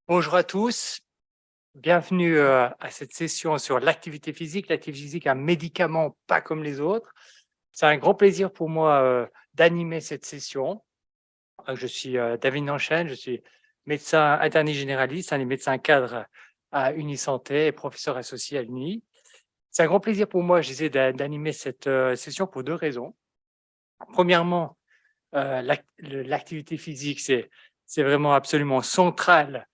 Bonjour à tous, bienvenue à cette session sur l'activité physique. L'activité physique, un médicament pas comme les autres. C'est un grand plaisir pour moi d'animer cette session. Je suis David Nanchaine, je suis médecin interne généraliste, un des médecins cadres à Unisanté et professeur associé à l'UNI. C'est un grand plaisir pour moi, j'essaie d'animer cette session pour deux raisons. Premièrement, l'activité physique, c'est vraiment absolument central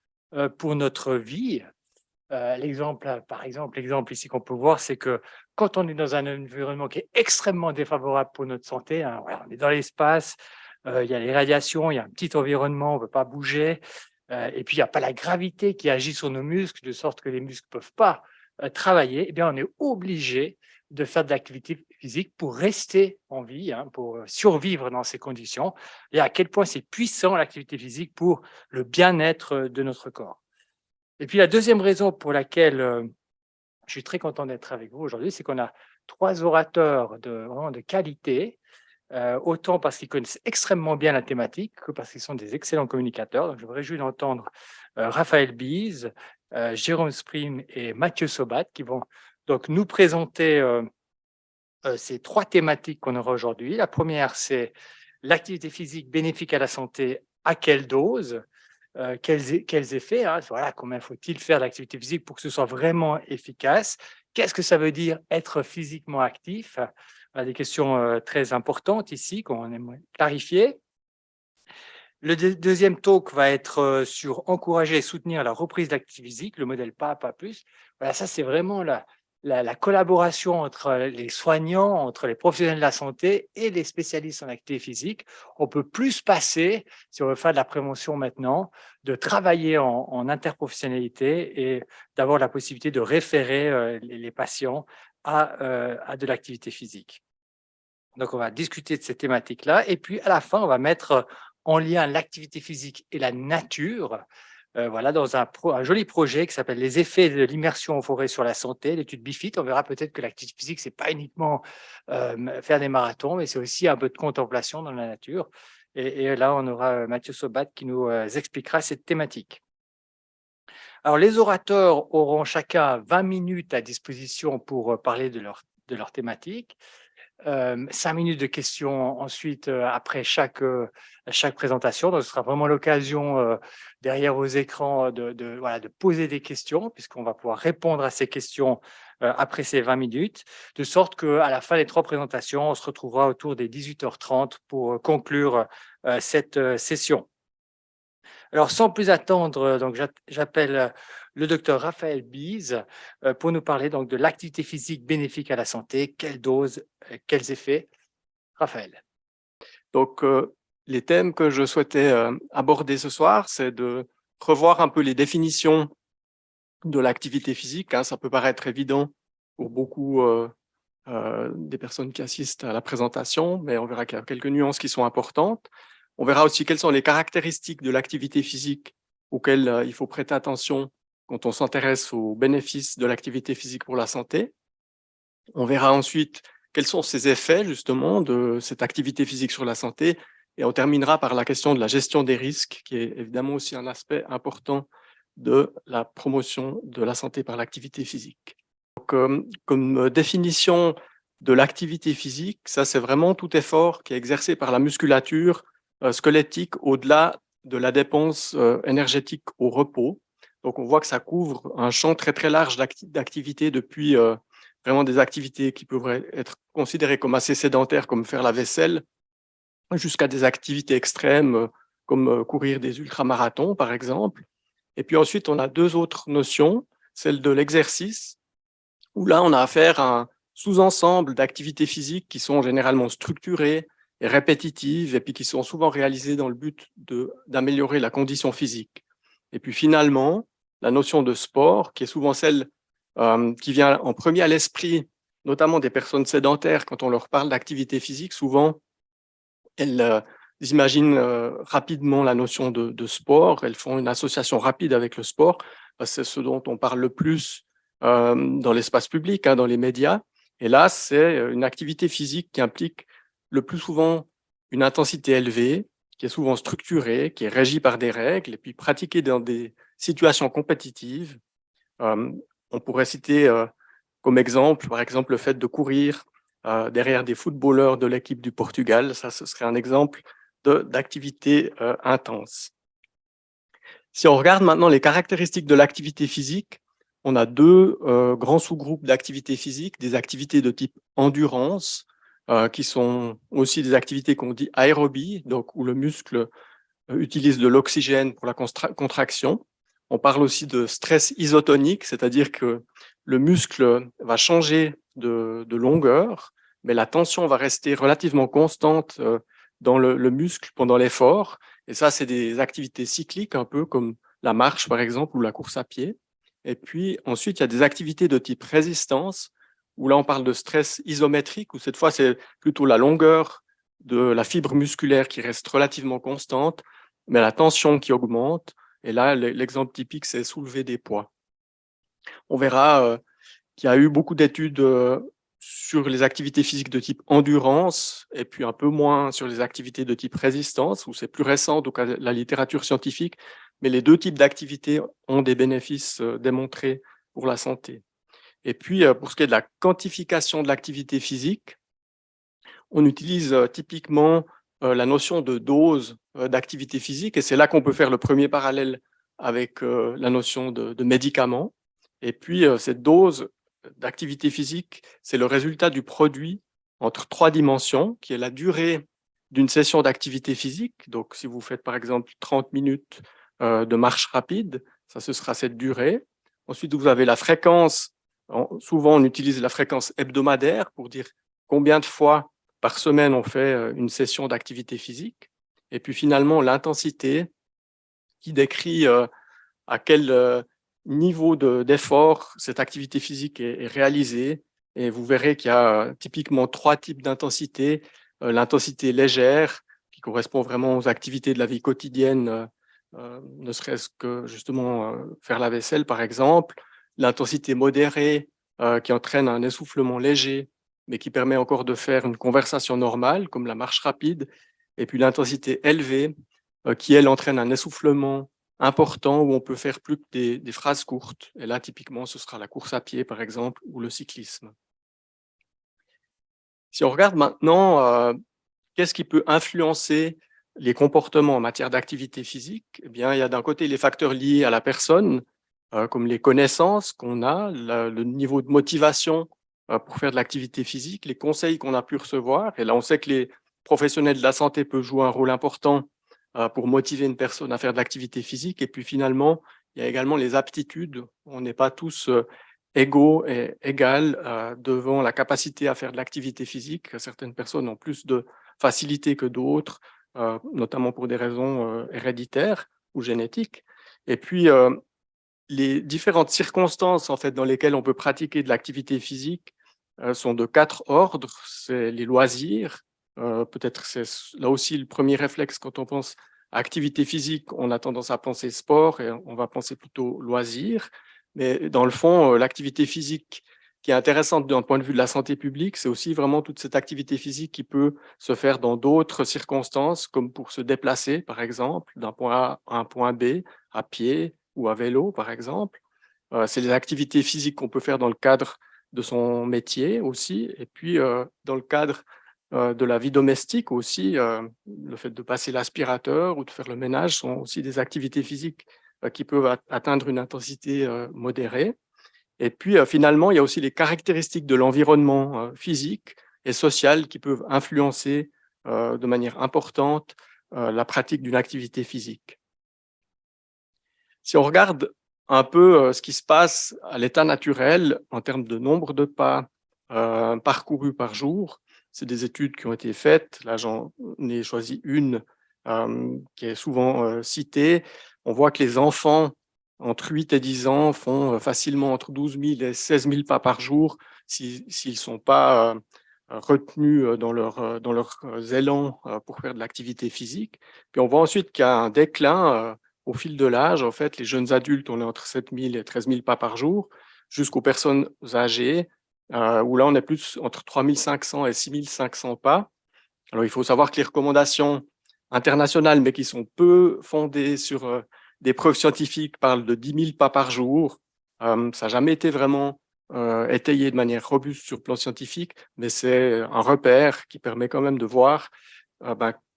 pour notre vie. L'exemple ici qu'on peut voir, c'est que quand on est dans un environnement qui est extrêmement défavorable pour notre santé, hein, voilà, on est dans l'espace, il y a les radiations, il y a un petit environnement, on ne peut pas bouger, et puis il n'y a pas la gravité qui agit sur nos muscles, de sorte que les muscles ne peuvent pas travailler, eh bien on est obligé de faire de l'activité physique pour rester en vie, hein, pour survivre dans ces conditions, et à quel point c'est puissant l'activité physique pour le bien-être de notre corps. Et puis la deuxième raison pour laquelle je suis très content d'être avec vous aujourd'hui, c'est qu'on a trois orateurs vraiment de qualité, autant parce qu'ils connaissent extrêmement bien la thématique que parce qu'ils sont des excellents communicateurs. Donc je me réjouis d'entendre Raphaël Bise, Jérôme Sprim et Mathieu Sobat qui vont donc nous présenter ces trois thématiques qu'on aura aujourd'hui. La première, c'est l'activité physique bénéfique à la santé, à quelle dose, quels effets, hein, voilà, combien faut-il faire d'activité physique pour que ce soit vraiment efficace? Qu'est-ce que ça veut dire être physiquement actif? Des questions très importantes ici qu'on aimerait clarifier. Le deuxième talk va être sur encourager et soutenir la reprise d'activité physique, le modèle pas plus. Voilà, ça c'est vraiment la collaboration entre les soignants, entre les professionnels de la santé et les spécialistes en activité physique. On peut plus passer, si on veut faire de la prévention maintenant, de travailler en interprofessionnalité et d'avoir la possibilité de référer les patients à de l'activité physique. Donc, on va discuter de ces thématiques-là. Et puis, à la fin, on va mettre en lien l'activité physique et la nature, voilà, dans un joli projet qui s'appelle les effets de l'immersion en forêt sur la santé, l'étude BIFIT. On verra peut-être que l'activité physique, c'est pas uniquement faire des marathons, mais c'est aussi un peu de contemplation dans la nature. Et là, on aura Mathieu Sobat qui nous expliquera cette thématique. Alors, les orateurs auront chacun 20 minutes à disposition pour parler de leur thématique. 5 minutes de questions ensuite après chaque présentation. Donc, ce sera vraiment l'occasion derrière vos écrans voilà, de poser des questions puisqu'on va pouvoir répondre à ces questions après ces 20 minutes, de sorte qu'à la fin des trois présentations, on se retrouvera autour des 18h30 pour conclure cette session. Alors, sans plus attendre, donc j'appelle le docteur Raphaël Bise pour nous parler donc de l'activité physique bénéfique à la santé, quelle dose, quels effets. Raphaël. Donc, les thèmes que je souhaitais aborder ce soir, c'est de revoir un peu les définitions de l'activité physique. Ça peut paraître évident pour beaucoup des personnes qui assistent à la présentation, mais on verra qu'il y a quelques nuances qui sont importantes. On verra aussi quelles sont les caractéristiques de l'activité physique auxquelles il faut prêter attention quand on s'intéresse aux bénéfices de l'activité physique pour la santé. On verra ensuite quels sont ces effets justement de cette activité physique sur la santé et on terminera par la question de la gestion des risques qui est évidemment aussi un aspect important de la promotion de la santé par l'activité physique. Donc, comme définition de l'activité physique, ça c'est vraiment tout effort qui est exercé par la musculature squelettique au-delà de la dépense énergétique au repos. Donc on voit que ça couvre un champ très très large d'activités depuis vraiment des activités qui pourraient être considérées comme assez sédentaires, comme faire la vaisselle, jusqu'à des activités extrêmes comme courir des ultramarathons, par exemple. Et puis ensuite, on a deux autres notions, celle de l'exercice, où là, on a affaire à un sous-ensemble d'activités physiques qui sont généralement structurées et répétitives, et puis qui sont souvent réalisées dans le but d'améliorer la condition physique. Et puis finalement, la notion de sport, qui est souvent celle qui vient en premier à l'esprit, notamment des personnes sédentaires, quand on leur parle d'activité physique, souvent, elles imaginent rapidement la notion de sport, elles font une association rapide avec le sport, c'est ce dont on parle le plus dans l'espace public, dans les médias. Et là, c'est une activité physique qui implique le plus souvent une intensité élevée, qui est souvent structurée, qui est régie par des règles, et puis pratiquée dans des situation compétitive. On pourrait citer comme exemple, par exemple, le fait de courir derrière des footballeurs de l'équipe du Portugal. Ça, ce serait un exemple d'activité intense. Si on regarde maintenant les caractéristiques de l'activité physique, on a deux grands sous-groupes d'activité physique, des activités de type endurance, qui sont aussi des activités qu'on dit aérobie, donc où le muscle utilise de l'oxygène pour la contraction. On parle aussi de stress isotonique, c'est-à-dire que le muscle va changer de longueur, mais la tension va rester relativement constante dans le muscle pendant l'effort. Et ça, c'est des activités cycliques, un peu comme la marche, par exemple, ou la course à pied. Et puis ensuite, il y a des activités de type résistance, où là, on parle de stress isométrique, où cette fois, c'est plutôt la longueur de la fibre musculaire qui reste relativement constante, mais la tension qui augmente. Et là, l'exemple typique, c'est soulever des poids. On verra qu'il y a eu beaucoup d'études sur les activités physiques de type endurance et puis un peu moins sur les activités de type résistance, où c'est plus récent, donc la littérature scientifique, mais les deux types d'activités ont des bénéfices démontrés pour la santé. Et puis, pour ce qui est de la quantification de l'activité physique, on utilise typiquement la notion de dose d'activité physique, et c'est là qu'on peut faire le premier parallèle avec la notion de médicament. Et puis, cette dose d'activité physique, c'est le résultat du produit entre trois dimensions, qui est la durée d'une session d'activité physique. Donc, si vous faites par exemple 30 minutes de marche rapide, ça, ce sera cette durée. Ensuite, vous avez la fréquence. Souvent, on utilise la fréquence hebdomadaire pour dire combien de fois par semaine on fait une session d'activité physique. Et puis finalement, l'intensité qui décrit à quel niveau d'effort cette activité physique est réalisée. Et vous verrez qu'il y a typiquement trois types d'intensité. L'intensité légère, qui correspond vraiment aux activités de la vie quotidienne, ne serait-ce que justement faire la vaisselle, par exemple. L'intensité modérée, qui entraîne un essoufflement léger, mais qui permet encore de faire une conversation normale, comme la marche rapide. Et puis l'intensité élevée, qui, elle, entraîne un essoufflement important où on peut faire plus que des phrases courtes. Et là, typiquement, ce sera la course à pied, par exemple, ou le cyclisme. Si on regarde maintenant, qu'est-ce qui peut influencer les comportements en matière d'activité physique? Eh bien, il y a d'un côté les facteurs liés à la personne, comme les connaissances qu'on a, le niveau de motivation pour faire de l'activité physique, les conseils qu'on a pu recevoir. Et là, on sait que les professionnels de la santé peuvent jouer un rôle important pour motiver une personne à faire de l'activité physique. Et puis finalement, il y a également les aptitudes. On n'est pas tous égaux et égales devant la capacité à faire de l'activité physique. Certaines personnes ont plus de facilité que d'autres, notamment pour des raisons héréditaires ou génétiques. Et puis, les différentes circonstances en fait, dans lesquelles on peut pratiquer de l'activité physique sont de 4 ordres. C'est les loisirs. Peut-être c'est là aussi le premier réflexe quand on pense à activité physique, on a tendance à penser sport et on va penser plutôt loisirs. Mais dans le fond, l'activité physique qui est intéressante d'un point de vue de la santé publique, c'est aussi vraiment toute cette activité physique qui peut se faire dans d'autres circonstances, comme pour se déplacer, par exemple, d'un point A à un point B, à pied ou à vélo, par exemple. C'est les activités physiques qu'on peut faire dans le cadre de son métier aussi, et puis dans le cadre de la vie domestique aussi, le fait de passer l'aspirateur ou de faire le ménage sont aussi des activités physiques qui peuvent atteindre une intensité modérée. Et puis finalement, il y a aussi les caractéristiques de l'environnement physique et social qui peuvent influencer de manière importante la pratique d'une activité physique. Si on regarde un peu ce qui se passe à l'état naturel en termes de nombre de pas parcourus par jour, c'est des études qui ont été faites. Là, j'en ai choisi une qui est souvent citée. On voit que les enfants entre 8 et 10 ans font facilement entre 12 000 et 16 000 pas par jour s'ils ne sont pas retenus dans leurs élans pour faire de l'activité physique. Puis on voit ensuite qu'il y a un déclin au fil de l'âge. En fait, les jeunes adultes, on est entre 7 000 et 13 000 pas par jour, jusqu'aux personnes âgées, où là, on est plus entre 3 500 et 6 500 pas. Alors, il faut savoir que les recommandations internationales, mais qui sont peu fondées sur des preuves scientifiques parlent de 10 000 pas par jour. Ça n'a jamais été vraiment étayé de manière robuste sur le plan scientifique, mais c'est un repère qui permet quand même de voir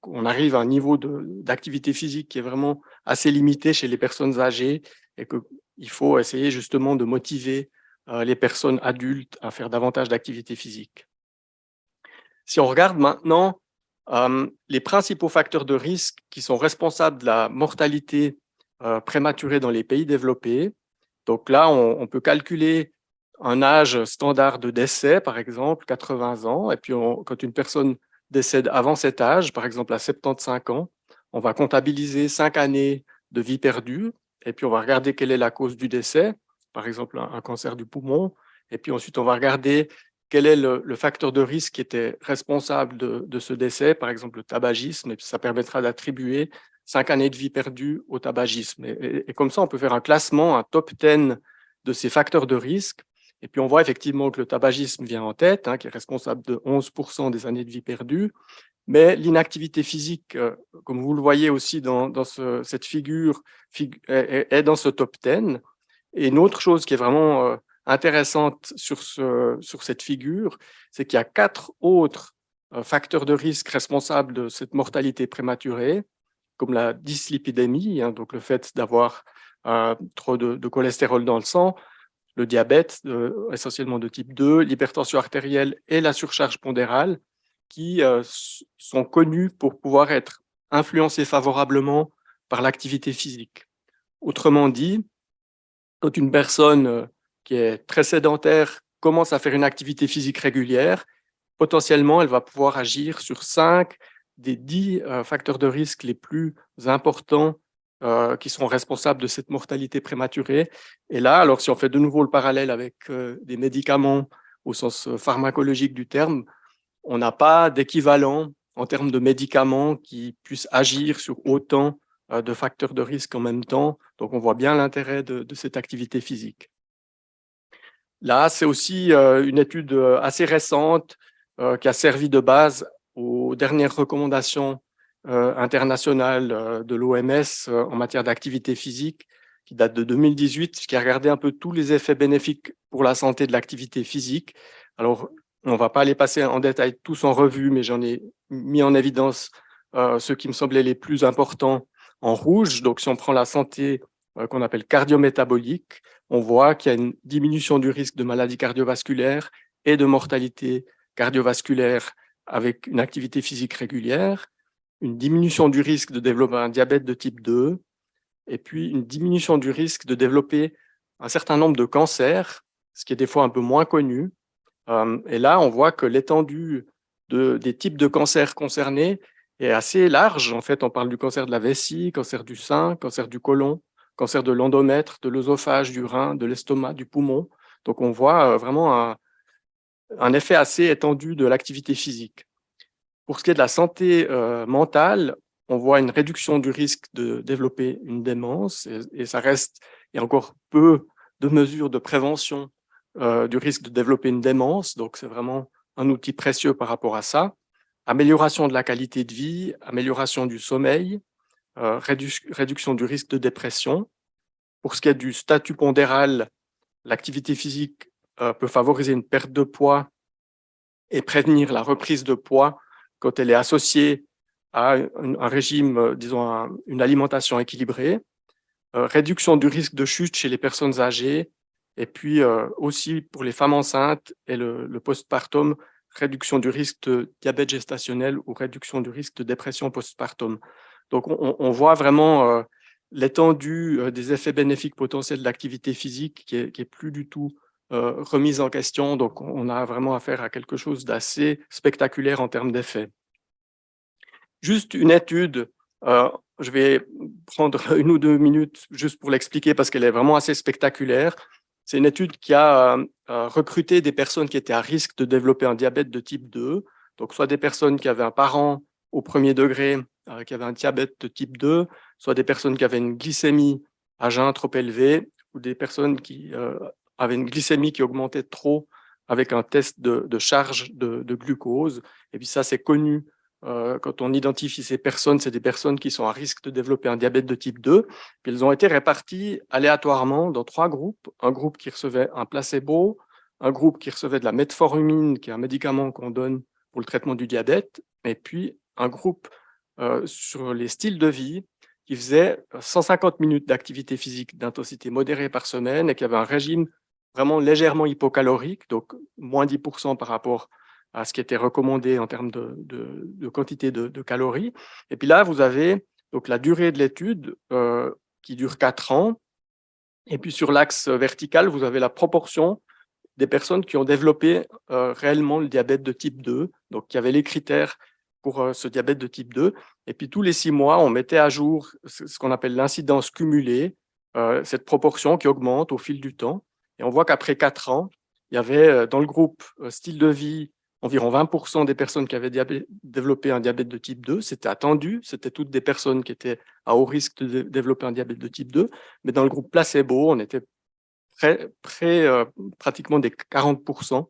qu'on arrive à un niveau d'activité physique qui est vraiment assez limité chez les personnes âgées et qu'il faut essayer justement de motiver les personnes adultes à faire davantage d'activité physique. Si on regarde maintenant les principaux facteurs de risque qui sont responsables de la mortalité prématurée dans les pays développés, donc là, on peut calculer un âge standard de décès, par exemple, 80 ans, et puis quand une personne décède avant cet âge, par exemple à 75 ans, on va comptabiliser 5 années de vie perdue, et puis on va regarder quelle est la cause du décès, par exemple un cancer du poumon, et puis ensuite on va regarder quel est le facteur de risque qui était responsable de ce décès, par exemple le tabagisme, et puis ça permettra d'attribuer 5 années de vie perdue au tabagisme. Et comme ça, on peut faire un classement, un top 10 de ces facteurs de risque. Et puis, on voit effectivement que le tabagisme vient en tête, qui est responsable de 11% des années de vie perdues. Mais l'inactivité physique, comme vous le voyez aussi dans cette figure, est dans ce top 10. Et une autre chose qui est vraiment intéressante sur cette figure, c'est qu'il y a 4 autres facteurs de risque responsables de cette mortalité prématurée, comme la dyslipidémie, donc le fait d'avoir trop de cholestérol dans le sang, le diabète, essentiellement de type 2, l'hypertension artérielle et la surcharge pondérale, qui sont connus pour pouvoir être influencés favorablement par l'activité physique. Autrement dit, quand une personne qui est très sédentaire commence à faire une activité physique régulière, potentiellement, elle va pouvoir agir sur 5 des 10 facteurs de risque les plus importants qui sont responsables de cette mortalité prématurée. Et là, alors si on fait de nouveau le parallèle avec des médicaments au sens pharmacologique du terme, on n'a pas d'équivalent en termes de médicaments qui puissent agir sur autant de facteurs de risque en même temps. Donc, on voit bien l'intérêt de cette activité physique. Là, c'est aussi une étude assez récente qui a servi de base aux dernières recommandations internationales de l'OMS en matière d'activité physique, qui date de 2018, qui a regardé un peu tous les effets bénéfiques pour la santé de l'activité physique. Alors, on ne va pas les passer en détail tous en revue, mais j'en ai mis en évidence ceux qui me semblaient les plus importants en rouge. Donc, si on prend la santé qu'on appelle cardiométabolique, on voit qu'il y a une diminution du risque de maladies cardiovasculaires et de mortalité cardiovasculaire avec une activité physique régulière, une diminution du risque de développer un diabète de type 2, et puis une diminution du risque de développer un certain nombre de cancers, ce qui est des fois un peu moins connu. Et là, on voit que l'étendue des types de cancers concernés est assez large. En fait, on parle du cancer de la vessie, cancer du sein, cancer du côlon, cancer de l'endomètre, de l'œsophage, du rein, de l'estomac, du poumon. Donc, on voit vraiment un effet assez étendu de l'activité physique. Pour ce qui est de la santé mentale, on voit une réduction du risque de développer une démence et ça reste, il y a encore peu de mesures de prévention du risque de développer une démence, donc c'est vraiment un outil précieux par rapport à ça. Amélioration de la qualité de vie, amélioration du sommeil, réduction du risque de dépression. Pour ce qui est du statut pondéral, l'activité physique peut favoriser une perte de poids et prévenir la reprise de poids quand elle est associée à un régime, disons, une alimentation équilibrée, réduction du risque de chute chez les personnes âgées, et puis aussi pour les femmes enceintes et le postpartum, réduction du risque de diabète gestationnel ou réduction du risque de dépression postpartum. Donc, on voit vraiment l'étendue des effets bénéfiques potentiels de l'activité physique qui est plus du tout remise en question. Donc, on a vraiment affaire à quelque chose d'assez spectaculaire en termes d'effets. Juste une étude, je vais prendre 1 ou 2 minutes juste pour l'expliquer parce qu'elle est vraiment assez spectaculaire. C'est une étude qui a recruté des personnes qui étaient à risque de développer un diabète de type 2, donc soit des personnes qui avaient un parent au premier degré qui avait un diabète de type 2, soit des personnes qui avaient une glycémie à jeun trop élevée, ou des personnes qui avaient une glycémie qui augmentait trop avec un test de charge de glucose. Et puis ça, c'est connu quand on identifie ces personnes, c'est des personnes qui sont à risque de développer un diabète de type 2. Puis elles ont été réparties aléatoirement dans 3 groupes. Un groupe qui recevait un placebo, un groupe qui recevait de la metformine, qui est un médicament qu'on donne pour le traitement du diabète, et puis un groupe sur les styles de vie qui faisait 150 minutes d'activité physique d'intensité modérée par semaine et qui avait un régime vraiment légèrement hypocalorique, donc moins 10% par rapport à ce qui était recommandé en termes de quantité de calories. Et puis là, vous avez donc la durée de l'étude qui dure 4 ans. Et puis sur l'axe vertical, vous avez la proportion des personnes qui ont développé réellement le diabète de type 2, donc qui avaient les critères pour ce diabète de type 2. Et puis tous les 6 mois, on mettait à jour ce qu'on appelle l'incidence cumulée, cette proportion qui augmente au fil du temps. Et on voit qu'après 4 ans, il y avait dans le groupe style de vie environ 20% des personnes qui avaient développé un diabète de type 2. C'était attendu, c'était toutes des personnes qui étaient à haut risque de développer un diabète de type 2. Mais dans le groupe placebo, on était pratiquement des 40%.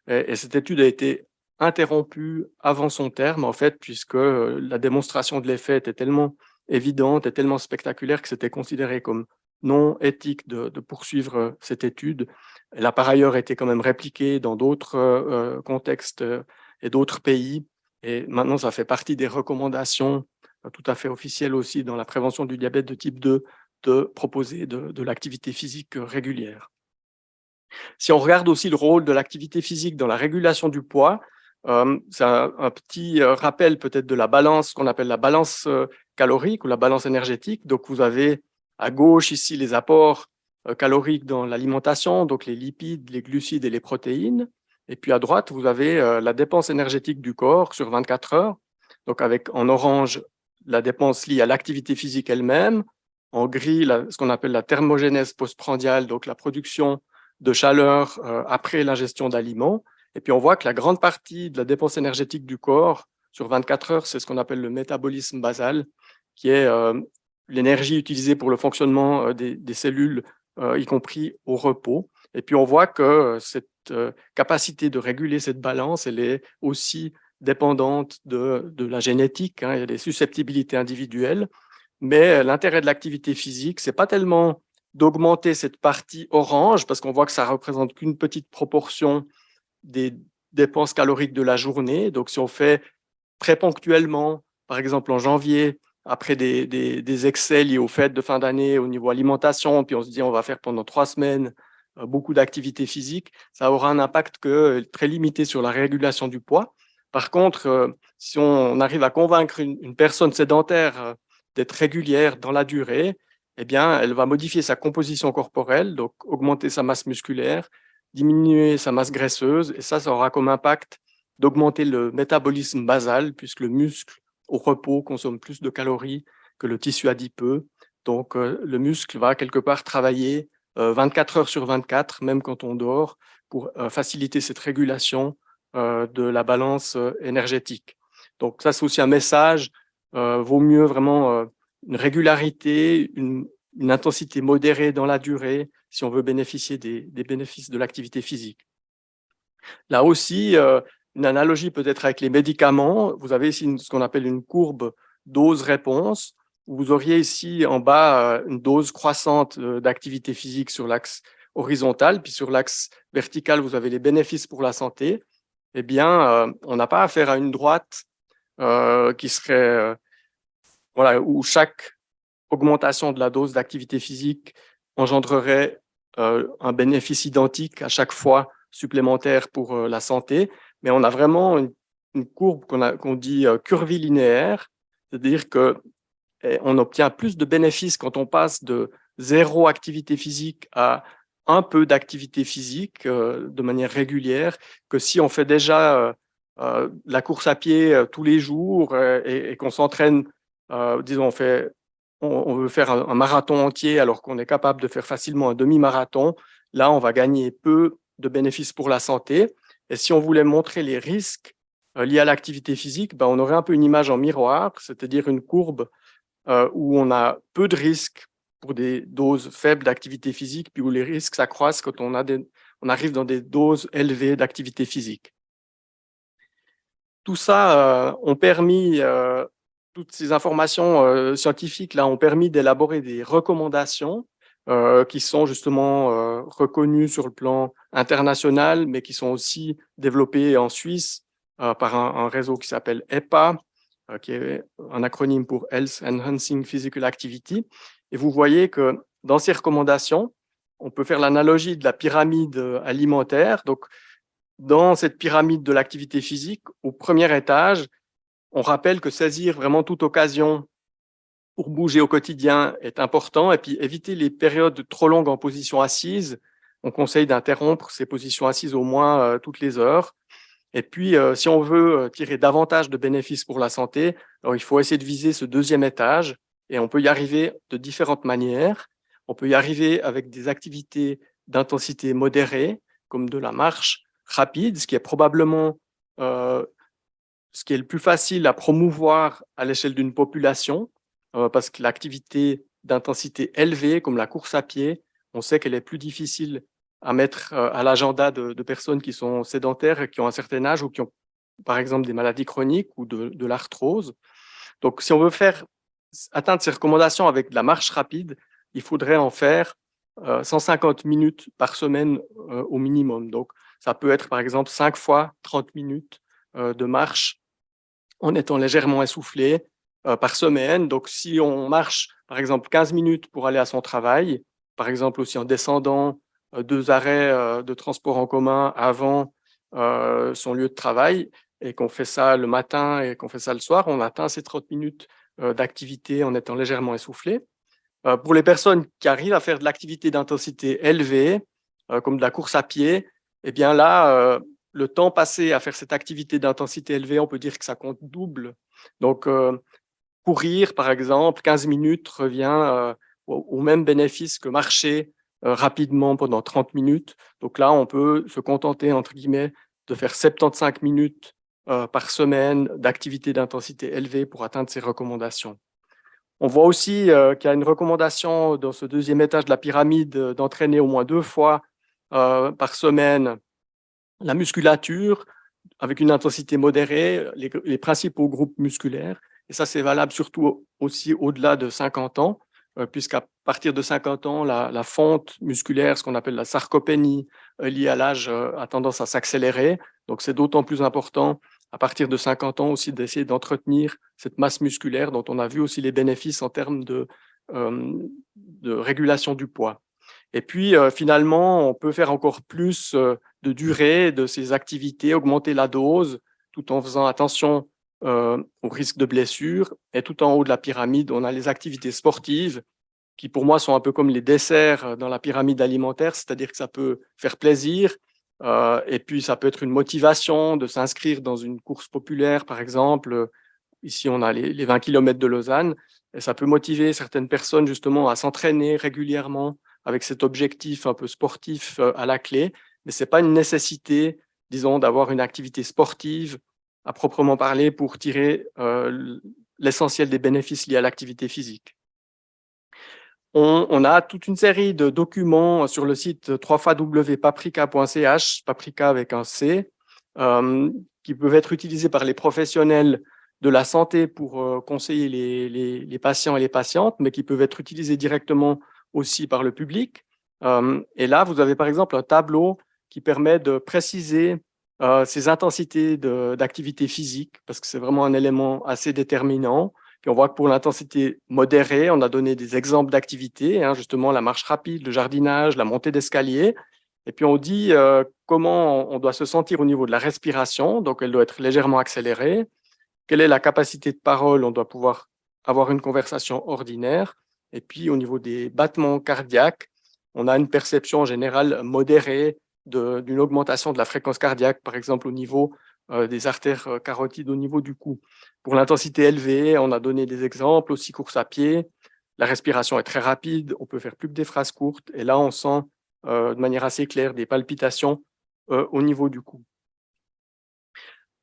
Et cette étude a été interrompue avant son terme, en fait, puisque la démonstration de l'effet était tellement évidente et tellement spectaculaire que c'était considéré comme non éthique de poursuivre cette étude. Elle a par ailleurs été quand même répliquée dans d'autres contextes et d'autres pays. Et maintenant, ça fait partie des recommandations tout à fait officielles aussi dans la prévention du diabète de type 2 de proposer de l'activité physique régulière. Si on regarde aussi le rôle de l'activité physique dans la régulation du poids, c'est un petit rappel peut-être de la balance qu'on appelle la balance calorique ou la balance énergétique. Donc, vous avez à gauche ici les apports caloriques dans l'alimentation, donc les lipides, les glucides et les protéines. Et puis à droite, vous avez la dépense énergétique du corps sur 24 heures. Donc, avec en orange la dépense liée à l'activité physique elle-même, en gris ce qu'on appelle la thermogénèse postprandiale, donc la production de chaleur après l'ingestion d'aliments. Et puis on voit que la grande partie de la dépense énergétique du corps sur 24 heures, c'est ce qu'on appelle le métabolisme basal, qui est l'énergie utilisée pour le fonctionnement des cellules, y compris au repos. Et puis on voit que cette capacité de réguler cette balance, elle est aussi dépendante de la génétique, hein, il y a des susceptibilités individuelles, mais l'intérêt de l'activité physique, c'est pas tellement d'augmenter cette partie orange, parce qu'on voit que ça représente qu'une petite proportion des dépenses caloriques de la journée. Donc, si on fait très ponctuellement, par exemple en janvier, après des excès liés aux fêtes de fin d'année au niveau alimentation, puis on se dit on va faire pendant 3 semaines beaucoup d'activités physiques, ça aura un impact très limité sur la régulation du poids. Par contre, si on arrive à convaincre une personne sédentaire d'être régulière dans la durée, eh bien, elle va modifier sa composition corporelle, donc augmenter sa masse musculaire, diminuer sa masse graisseuse, et ça aura comme impact d'augmenter le métabolisme basal, puisque le muscle au repos consomme plus de calories que le tissu adipeux. Donc, le muscle va quelque part travailler 24 heures sur 24, même quand on dort, pour faciliter cette régulation de la balance énergétique. Donc, ça, c'est aussi un message. Vaut mieux vraiment une régularité, une intensité modérée dans la durée si on veut bénéficier des bénéfices de l'activité physique. Là aussi, une analogie peut-être avec les médicaments. Vous avez ici ce qu'on appelle une courbe dose-réponse. Vous auriez ici en bas une dose croissante d'activité physique sur l'axe horizontal, puis sur l'axe vertical, vous avez les bénéfices pour la santé. Eh bien, on n'a pas affaire à une droite qui serait, voilà, où chaque augmentation de la dose d'activité physique engendrerait un bénéfice identique à chaque fois supplémentaire pour la santé, mais on a vraiment une courbe qu'on dit curvilinéaire, c'est-à-dire qu'on obtient plus de bénéfices quand on passe de 0 activité physique à un peu d'activité physique de manière régulière, que si on fait déjà la course à pied tous les jours et qu'on s'entraîne, disons, on veut faire un marathon entier alors qu'on est capable de faire facilement un demi-marathon. Là, on va gagner peu de bénéfices pour la santé. Et si on voulait montrer les risques liés à l'activité physique, on aurait un peu une image en miroir, c'est-à-dire une courbe où on a peu de risques pour des doses faibles d'activité physique, puis où les risques s'accroissent quand on, on arrive dans des doses élevées d'activité physique. Tout ça ont permis, toutes ces informations scientifiques là ont permis d'élaborer des recommandations qui sont justement reconnues sur le plan international, mais qui sont aussi développées en Suisse par un réseau qui s'appelle EPA, qui est un acronyme pour Health Enhancing Physical Activity. Et vous voyez que dans ces recommandations, on peut faire l'analogie de la pyramide alimentaire. Donc, dans cette pyramide de l'activité physique, au premier étage, on rappelle que saisir vraiment toute occasion pour bouger au quotidien est important, et puis éviter les périodes trop longues en position assise. On conseille d'interrompre ces positions assises au moins toutes les heures. Et puis, si on veut tirer davantage de bénéfices pour la santé, alors il faut essayer de viser ce deuxième étage, et on peut y arriver de différentes manières. On peut y arriver avec des activités d'intensité modérée, comme de la marche rapide, ce qui est probablement ce qui est le plus facile à promouvoir à l'échelle d'une population, parce que l'activité d'intensité élevée, comme la course à pied, on sait qu'elle est plus difficile à mettre à l'agenda de personnes qui sont sédentaires et qui ont un certain âge ou qui ont, par exemple, des maladies chroniques ou de l'arthrose. Donc, si on veut atteindre ces recommandations avec de la marche rapide, il faudrait en faire 150 minutes par semaine au minimum. Donc, ça peut être, par exemple, 5 fois 30 minutes de marche en étant légèrement essoufflé par semaine. Donc, si on marche, par exemple, 15 minutes pour aller à son travail, par exemple aussi en descendant 2 arrêts de transport en commun avant son lieu de travail, et qu'on fait ça le matin et qu'on fait ça le soir, on atteint ces 30 minutes d'activité en étant légèrement essoufflé. Pour les personnes qui arrivent à faire de l'activité d'intensité élevée, comme de la course à pied, eh bien là, le temps passé à faire cette activité d'intensité élevée, on peut dire que ça compte double. Donc, courir, par exemple, 15 minutes revient au même bénéfice que marcher rapidement pendant 30 minutes. Donc là, on peut se contenter, entre guillemets, de faire 75 minutes par semaine d'activité d'intensité élevée pour atteindre ces recommandations. On voit aussi qu'il y a une recommandation dans ce deuxième étage de la pyramide d'entraîner au moins 2 fois par semaine la musculature avec une intensité modérée, les principaux groupes musculaires. Et ça, c'est valable surtout aussi au-delà de 50 ans, puisqu'à partir de 50 ans, la fonte musculaire, ce qu'on appelle la sarcopénie, liée à l'âge, a tendance à s'accélérer. Donc, c'est d'autant plus important à partir de 50 ans aussi d'essayer d'entretenir cette masse musculaire dont on a vu aussi les bénéfices en termes de régulation du poids. Et puis, finalement, on peut faire encore plus de durée de ces activités, augmenter la dose, tout en faisant attention au risque de blessure. Et tout en haut de la pyramide, on a les activités sportives qui, pour moi, sont un peu comme les desserts dans la pyramide alimentaire, c'est-à-dire que ça peut faire plaisir, et puis ça peut être une motivation de s'inscrire dans une course populaire, par exemple. Ici, on a les 20 km de Lausanne, et ça peut motiver certaines personnes justement à s'entraîner régulièrement avec cet objectif un peu sportif à la clé, mais ce n'est pas une nécessité, disons, d'avoir une activité sportive à proprement parler pour tirer l'essentiel des bénéfices liés à l'activité physique. On a toute une série de documents sur le site www.paprika.ch, paprika avec un C, qui peuvent être utilisés par les professionnels de la santé pour conseiller les patients et les patientes, mais qui peuvent être utilisés directement aussi par le public. Et là, vous avez par exemple un tableau qui permet de préciser ces intensités d'activité physique, parce que c'est vraiment un élément assez déterminant. Puis on voit que pour l'intensité modérée, on a donné des exemples d'activités, justement la marche rapide, le jardinage, la montée d'escalier. Et puis on dit comment on doit se sentir au niveau de la respiration, donc elle doit être légèrement accélérée. Quelle est la capacité de parole? On doit pouvoir avoir une conversation ordinaire. Et puis au niveau des battements cardiaques, on a une perception générale modérée d'une augmentation de la fréquence cardiaque, par exemple au niveau des artères carotides au niveau du cou. Pour l'intensité élevée, on a donné des exemples, aussi course à pied. La respiration est très rapide, on peut faire plus que des phrases courtes. Et là, on sent de manière assez claire des palpitations au niveau du cou.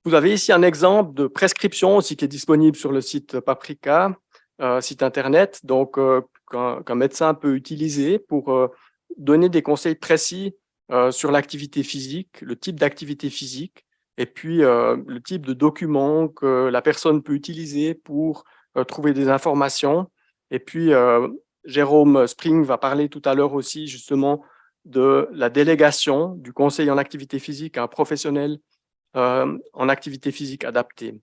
Vous avez ici un exemple de prescription aussi qui est disponible sur le site Paprika, site internet, donc qu'un médecin peut utiliser pour donner des conseils précis sur l'activité physique, le type d'activité physique. et puis le type de document que la personne peut utiliser pour trouver des informations. Et puis, Jérôme Spring va parler tout à l'heure aussi justement de la délégation du conseil en activité physique à un professionnel en activité physique adaptée.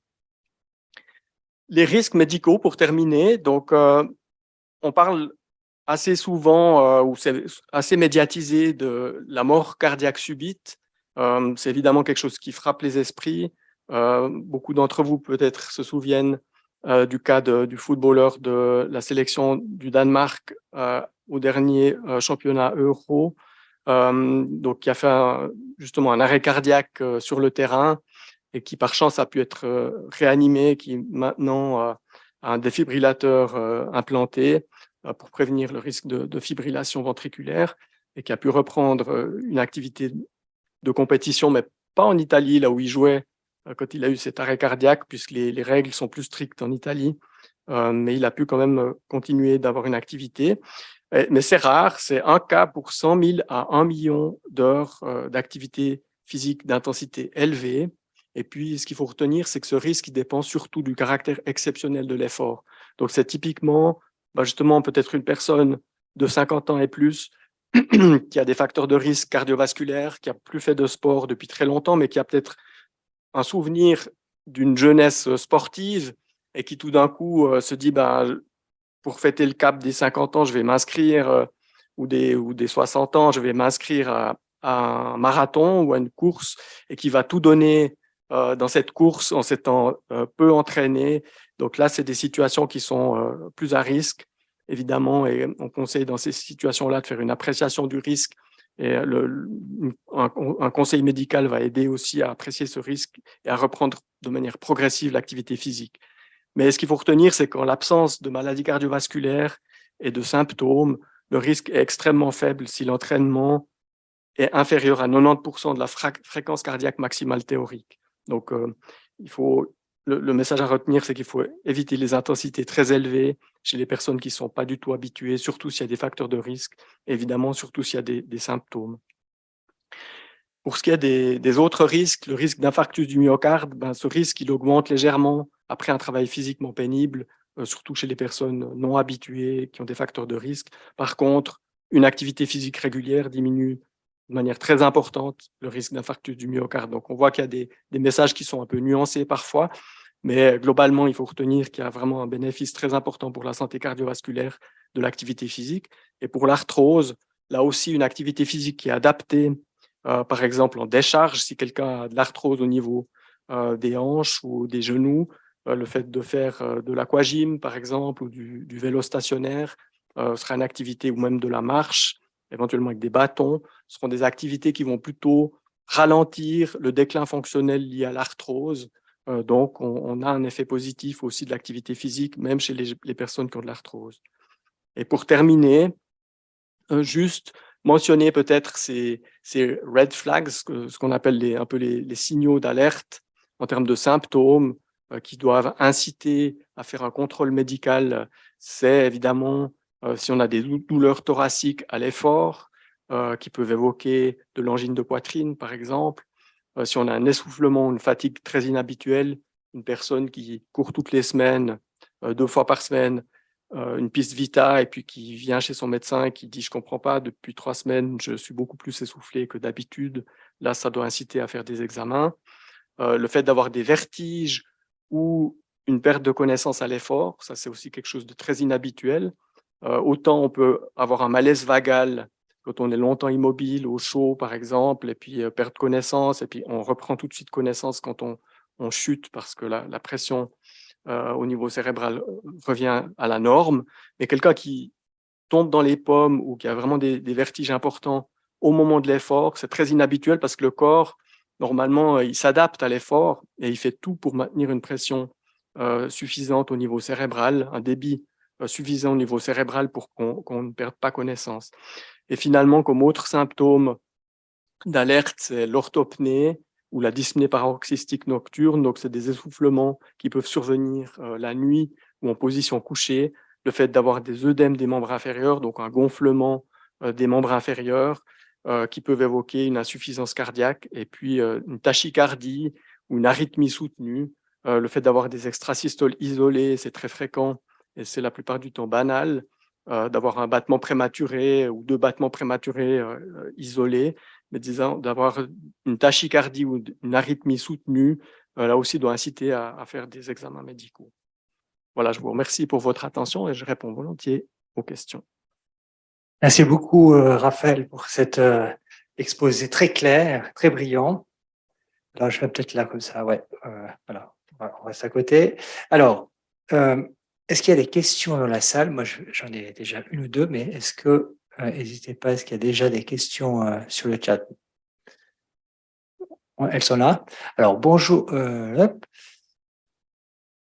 Les risques médicaux, pour terminer, donc on parle assez souvent, ou c'est assez médiatisé, de la mort cardiaque subite. C'est évidemment quelque chose qui frappe les esprits. Beaucoup d'entre vous peut-être se souviennent du cas du footballeur de la sélection du Danemark au dernier championnat Euro, donc qui a fait justement un arrêt cardiaque sur le terrain et qui par chance a pu être réanimé, qui maintenant a un défibrillateur implanté pour prévenir le risque de fibrillation ventriculaire, et qui a pu reprendre une activité de compétition, mais pas en Italie, là où il jouait quand il a eu cet arrêt cardiaque, puisque les règles sont plus strictes en Italie, mais il a pu quand même continuer d'avoir une activité. Mais c'est rare, c'est un cas pour 100 000 à 1 million d'heures d'activité physique d'intensité élevée. Et puis, ce qu'il faut retenir, c'est que ce risque il dépend surtout du caractère exceptionnel de l'effort. Donc, c'est typiquement, justement, peut-être une personne de 50 ans et plus qui a des facteurs de risque cardiovasculaires, qui a plus fait de sport depuis très longtemps, mais qui a peut-être un souvenir d'une jeunesse sportive et qui tout d'un coup se dit, pour fêter le cap des 50 ans, je vais m'inscrire, ou des 60 ans, je vais m'inscrire à un marathon ou à une course, et qui va tout donner dans cette course en s'étant peu entraîné. Donc là, c'est des situations qui sont plus à risque, évidemment, et on conseille dans ces situations-là de faire une appréciation du risque. Et un conseil médical va aider aussi à apprécier ce risque et à reprendre de manière progressive l'activité physique. Mais ce qu'il faut retenir, c'est qu'en l'absence de maladies cardiovasculaires et de symptômes, le risque est extrêmement faible si l'entraînement est inférieur à 90% de la fréquence cardiaque maximale théorique. Donc, le message à retenir, c'est qu'il faut éviter les intensités très élevées chez les personnes qui ne sont pas du tout habituées, surtout s'il y a des facteurs de risque, évidemment, surtout s'il y a des symptômes. Pour ce qui est des autres risques, le risque d'infarctus du myocarde, ce risque, il augmente légèrement après un travail physiquement pénible, surtout chez les personnes non habituées, qui ont des facteurs de risque. Par contre, une activité physique régulière diminue de manière très importante le risque d'infarctus du myocarde. Donc, on voit qu'il y a des messages qui sont un peu nuancés parfois, mais globalement, il faut retenir qu'il y a vraiment un bénéfice très important pour la santé cardiovasculaire de l'activité physique. Et pour l'arthrose, là aussi, une activité physique qui est adaptée, par exemple en décharge, si quelqu'un a de l'arthrose au niveau des hanches ou des genoux, le fait de faire de l'aquagym, par exemple, ou du vélo stationnaire sera une activité, ou même de la marche, éventuellement avec des bâtons, seront des activités qui vont plutôt ralentir le déclin fonctionnel lié à l'arthrose. Donc, on a un effet positif aussi de l'activité physique, même chez les personnes qui ont de l'arthrose. Et pour terminer, juste mentionner peut-être ces red flags, ce qu'on appelle un peu les signaux d'alerte en termes de symptômes qui doivent inciter à faire un contrôle médical. C'est évidemment si on a des douleurs thoraciques à l'effort, qui peuvent évoquer de l'angine de poitrine, par exemple. Si on a un essoufflement, une fatigue très inhabituelle, une personne qui court toutes les semaines, 2 fois par semaine, une piste Vita, et puis qui vient chez son médecin et qui dit « je ne comprends pas, depuis 3 semaines, je suis beaucoup plus essoufflé que d'habitude », là, ça doit inciter à faire des examens. Le fait d'avoir des vertiges ou une perte de connaissance à l'effort, ça c'est aussi quelque chose de très inhabituel. Autant on peut avoir un malaise vagal quand on est longtemps immobile, au chaud par exemple, et puis perdre connaissance, et puis on reprend tout de suite connaissance quand on chute parce que la pression au niveau cérébral revient à la norme. Mais quelqu'un qui tombe dans les pommes ou qui a vraiment des vertiges importants au moment de l'effort, c'est très inhabituel parce que le corps, normalement, il s'adapte à l'effort et il fait tout pour maintenir une pression suffisante au niveau cérébral, un débit suffisant au niveau cérébral pour qu'on ne perde pas connaissance. Et finalement, comme autre symptôme d'alerte, c'est l'orthopnée ou la dyspnée paroxystique nocturne. Donc, c'est des essoufflements qui peuvent survenir la nuit ou en position couchée. Le fait d'avoir des œdèmes des membres inférieurs, donc un gonflement des membres inférieurs, qui peuvent évoquer une insuffisance cardiaque et puis une tachycardie ou une arythmie soutenue. Le fait d'avoir des extrasystoles isolées, c'est très fréquent et c'est la plupart du temps banal. D'avoir un battement prématuré ou deux battements prématurés isolés, mais disons d'avoir une tachycardie ou une arythmie soutenue, là aussi doit inciter à faire des examens médicaux. Voilà, je vous remercie pour votre attention et je réponds volontiers aux questions. Merci beaucoup, Raphaël, pour cet exposé très clair, très brillant. Alors, je vais peut-être là comme ça, ouais. Voilà, on reste à côté. Alors, est-ce qu'il y a des questions dans la salle? Moi, j'en ai déjà une ou deux, mais est-ce que, n'hésitez pas, est-ce qu'il y a déjà des questions sur le chat? Ouais, elles sont là. Alors, bonjour. Hop.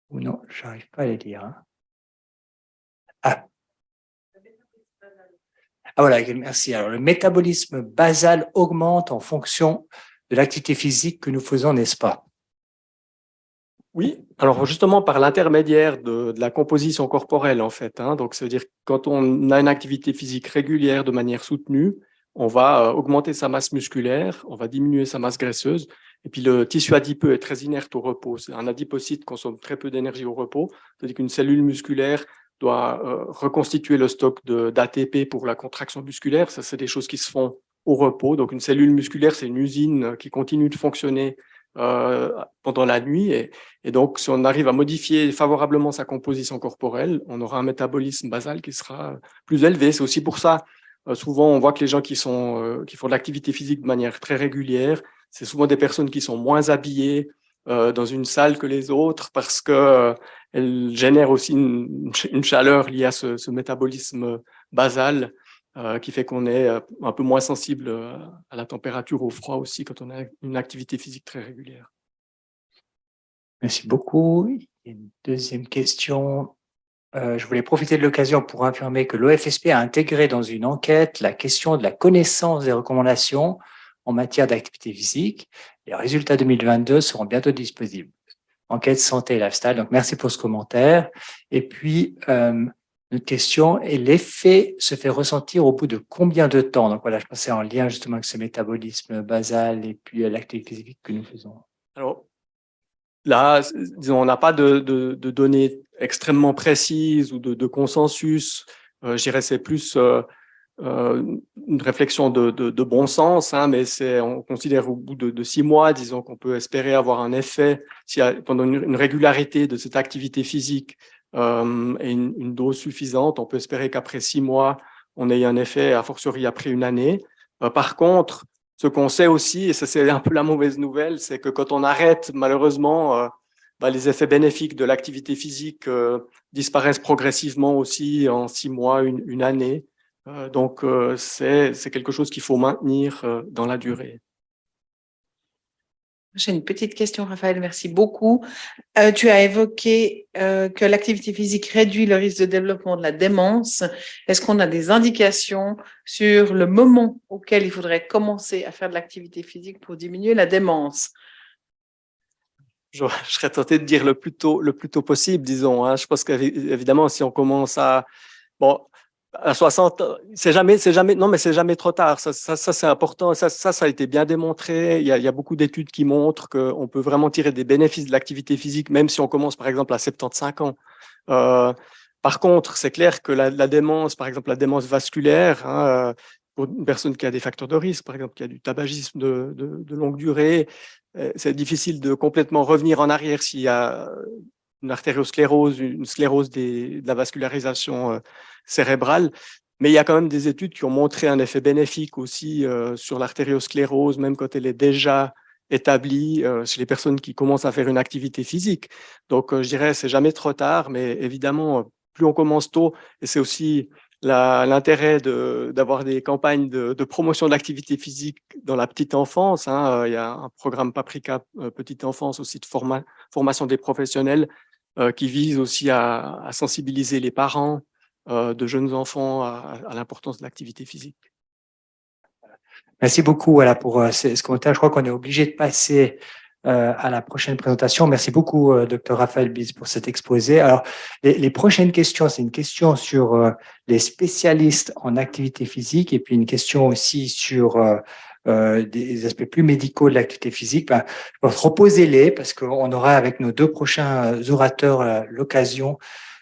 Ou non, j'arrive pas à les lire. Hein. Ah. Ah voilà, merci. Alors, le métabolisme basal augmente en fonction de l'activité physique que nous faisons, n'est-ce pas? Oui, alors justement par l'intermédiaire de la composition corporelle en fait. Donc, ça veut dire que quand on a une activité physique régulière de manière soutenue, on va augmenter sa masse musculaire, on va diminuer sa masse graisseuse. Et puis le tissu adipeux est très inerte au repos. Un adipocyte consomme très peu d'énergie au repos. C'est-à-dire qu'une cellule musculaire doit reconstituer le stock d'ATP pour la contraction musculaire. Ça, c'est des choses qui se font au repos. Donc une cellule musculaire, c'est une usine qui continue de fonctionner pendant la nuit. Et donc, si on arrive à modifier favorablement sa composition corporelle, on aura un métabolisme basal qui sera plus élevé. C'est aussi pour ça, souvent, on voit que les gens qui font de l'activité physique de manière très régulière, c'est souvent des personnes qui sont moins habillées dans une salle que les autres parce que elles génèrent aussi une chaleur liée à ce métabolisme basal qui fait qu'on est un peu moins sensible à la température, au froid aussi, quand on a une activité physique très régulière. Merci beaucoup. Il y a une deuxième question. Je voulais profiter de l'occasion pour affirmer que l'OFSP a intégré dans une enquête la question de la connaissance des recommandations en matière d'activité physique. Les résultats 2022 seront bientôt disponibles. Enquête santé et lifestyle. Donc, merci pour ce commentaire. Et puis, notre question, et l'effet se fait ressentir au bout de combien de temps? Donc voilà, je pensais en lien justement avec ce métabolisme basal et puis l'activité physique que nous faisons. Alors, là, disons, on n'a pas de données extrêmement précises ou de consensus. Je dirais c'est plus une réflexion de bon sens, mais on considère au bout de 6 mois, disons qu'on peut espérer avoir un effet pendant une régularité de cette activité physique et une dose suffisante. On peut espérer qu'après 6 mois, on ait un effet, a fortiori après une année. Par contre, ce qu'on sait aussi, et ça c'est un peu la mauvaise nouvelle, c'est que quand on arrête, malheureusement, les effets bénéfiques de l'activité physique disparaissent progressivement aussi en 6 mois, une année. Donc, c'est quelque chose qu'il faut maintenir dans la durée. J'ai une petite question, Raphaël, merci beaucoup. Tu as évoqué que l'activité physique réduit le risque de développement de la démence. Est-ce qu'on a des indications sur le moment auquel il faudrait commencer à faire de l'activité physique pour diminuer la démence? Je serais tenté de dire le plus tôt possible, disons. Je pense qu'évidemment, si on commence à à 60, c'est jamais trop tard. Ça c'est important. Ça a été bien démontré. Il y a beaucoup d'études qui montrent qu'on peut vraiment tirer des bénéfices de l'activité physique, même si on commence par exemple à 75 ans. Par contre, c'est clair que la démence, par exemple la démence vasculaire, pour une personne qui a des facteurs de risque, par exemple qui a du tabagisme de longue durée, c'est difficile de complètement revenir en arrière s'il y a une artériosclérose, une sclérose de la vascularisation cérébrale. Mais il y a quand même des études qui ont montré un effet bénéfique aussi sur l'artériosclérose, même quand elle est déjà établie chez les personnes qui commencent à faire une activité physique. Donc, je dirais, c'est jamais trop tard, mais évidemment, plus on commence tôt, et c'est aussi l'intérêt d'avoir des campagnes de promotion de l'activité physique dans la petite enfance. Il y a un programme Paprika Petite Enfance aussi de formation des professionnels qui vise aussi à sensibiliser les parents de jeunes enfants à l'importance de l'activité physique. Merci beaucoup pour ce commentaire. Je crois qu'on est obligé de passer à la prochaine présentation. Merci beaucoup, Dr Raphaël Biz, pour cet exposé. Alors, les prochaines questions, c'est une question sur les spécialistes en activité physique et puis une question aussi sur des aspects plus médicaux de l'activité physique. Ben, je pense reposez-les parce qu'on aura avec nos deux prochains orateurs l'occasion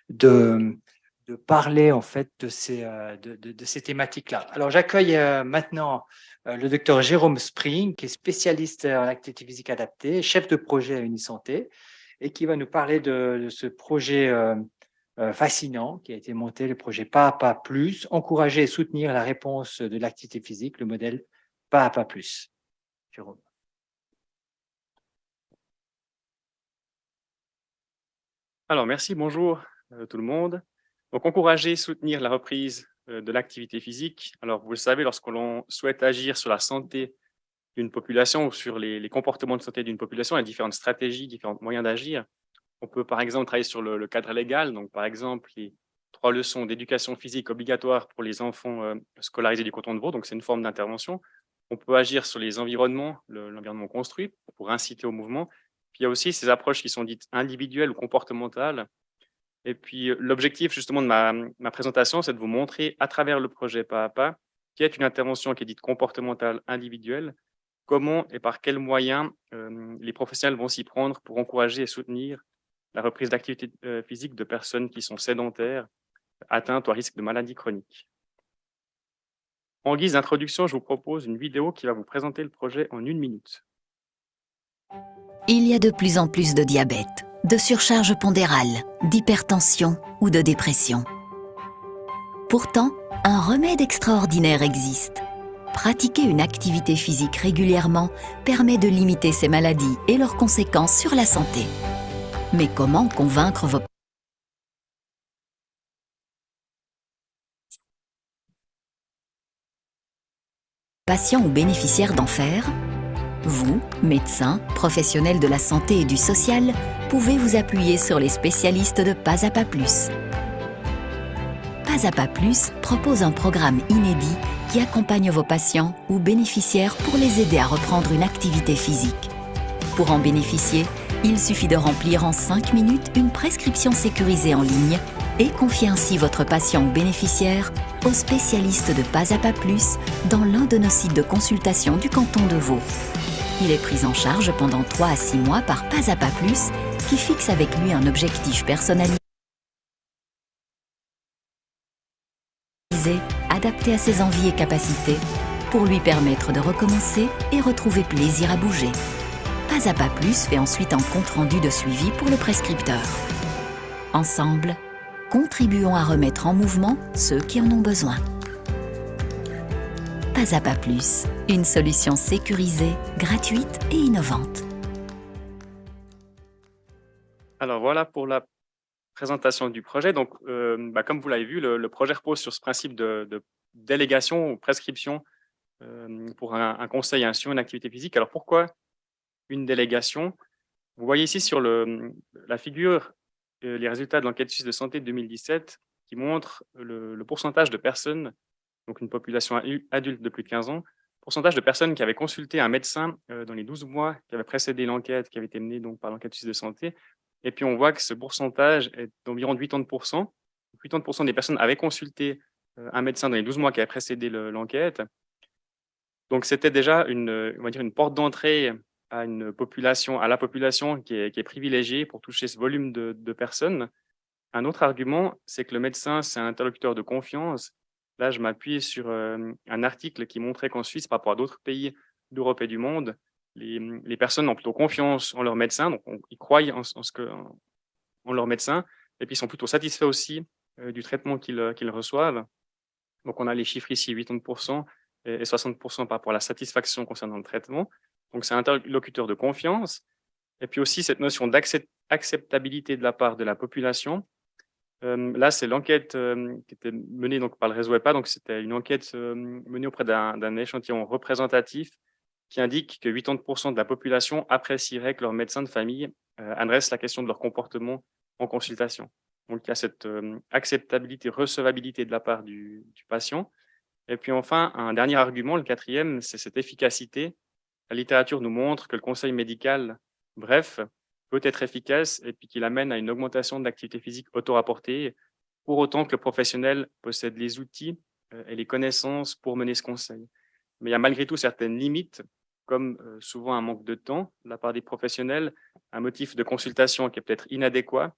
de parler en fait de ces thématiques-là. Alors, j'accueille maintenant le docteur Jérôme Spring, qui est spécialiste en activité physique adaptée, chef de projet à Unisanté, et qui va nous parler de ce projet fascinant qui a été monté, le projet Pas à Pas Plus, encourager et soutenir la réponse de l'activité physique, le modèle Pas à Pas Plus. Jérôme. Alors, merci, bonjour tout le monde. Donc, encourager, soutenir la reprise de l'activité physique. Alors, vous le savez, lorsqu'on souhaite agir sur la santé d'une population ou sur les comportements de santé d'une population, il y a différentes stratégies, différents moyens d'agir. On peut, par exemple, travailler sur le cadre légal. Donc, par exemple, les 3 leçons d'éducation physique obligatoires pour les enfants scolarisés du canton de Vaud. Donc, c'est une forme d'intervention. On peut agir sur les environnements, l'environnement construit pour inciter au mouvement. Puis, il y a aussi ces approches qui sont dites individuelles ou comportementales. Et puis, l'objectif justement de ma présentation, c'est de vous montrer à travers le projet Pas à Pas, qui est une intervention qui est dite comportementale individuelle, comment et par quels moyens les professionnels vont s'y prendre pour encourager et soutenir la reprise d'activité physique de personnes qui sont sédentaires, atteintes ou à risque de maladies chroniques. En guise d'introduction, je vous propose une vidéo qui va vous présenter le projet en 1 minute. Il y a de plus en plus de diabète, de surcharge pondérale, d'hypertension ou de dépression. Pourtant, un remède extraordinaire existe. Pratiquer une activité physique régulièrement permet de limiter ces maladies et leurs conséquences sur la santé. Mais comment convaincre vos patients ou bénéficiaires d'en faire? Vous, médecins, professionnels de la santé et du social, pouvez vous appuyer sur les spécialistes de Pas à Pas Plus. Pas à Pas Plus propose un programme inédit qui accompagne vos patients ou bénéficiaires pour les aider à reprendre une activité physique. Pour en bénéficier, il suffit de remplir en 5 minutes une prescription sécurisée en ligne et confier ainsi votre patient ou bénéficiaire aux spécialistes de Pas à Pas Plus dans l'un de nos sites de consultation du canton de Vaud. Il est pris en charge pendant 3 à 6 mois par Pas à Pas Plus, qui fixe avec lui un objectif personnalisé, adapté à ses envies et capacités, pour lui permettre de recommencer et retrouver plaisir à bouger. Pas à Pas Plus fait ensuite un compte-rendu de suivi pour le prescripteur. Ensemble, contribuons à remettre en mouvement ceux qui en ont besoin. Pas à Pas Plus, une solution sécurisée, gratuite et innovante. Alors voilà pour la présentation du projet. Donc, comme vous l'avez vu, le projet repose sur ce principe de délégation ou prescription pour un conseil, un suivi, une activité physique. Alors pourquoi une délégation? Vous voyez ici sur la figure les résultats de l'enquête suisse de santé de 2017 qui montrent le pourcentage de personnes, donc une population adulte de plus de 15 ans, pourcentage de personnes qui avaient consulté un médecin dans les 12 mois qui avaient précédé l'enquête qui avait été menée donc, par l'enquête suisse de santé. Et puis on voit que ce pourcentage est d'environ 80%. 80% des personnes avaient consulté un médecin dans les 12 mois qui avaient précédé l'enquête. Donc c'était déjà on va dire une porte d'entrée à la population qui est privilégiée pour toucher ce volume de personnes. Un autre argument, c'est que le médecin, c'est un interlocuteur de confiance. Là, je m'appuie sur un article qui montrait qu'en Suisse, par rapport à d'autres pays d'Europe et du monde, les personnes ont plutôt confiance en leur médecin, donc ils croient en leur médecin, et puis ils sont plutôt satisfaits aussi du traitement qu'ils reçoivent. Donc on a les chiffres ici, 80% et 60% par rapport à la satisfaction concernant le traitement. Donc c'est un interlocuteur de confiance. Et puis aussi cette notion d'acceptabilité de la part de la population. Là, c'est l'enquête qui était menée donc, par le réseau EPA. Donc, c'était une enquête menée auprès d'un échantillon représentatif qui indique que 80% de la population apprécierait que leur médecin de famille adresse la question de leur comportement en consultation. Donc, il y a cette acceptabilité, recevabilité de la part du patient. Et puis enfin, un dernier argument, le 4e, c'est cette efficacité. La littérature nous montre que le conseil médical bref, peut être efficace et puis qu'il amène à une augmentation de l'activité physique auto-rapportée, pour autant que le professionnel possède les outils et les connaissances pour mener ce conseil. Mais il y a malgré tout certaines limites, comme souvent un manque de temps de la part des professionnels, un motif de consultation qui est peut-être inadéquat,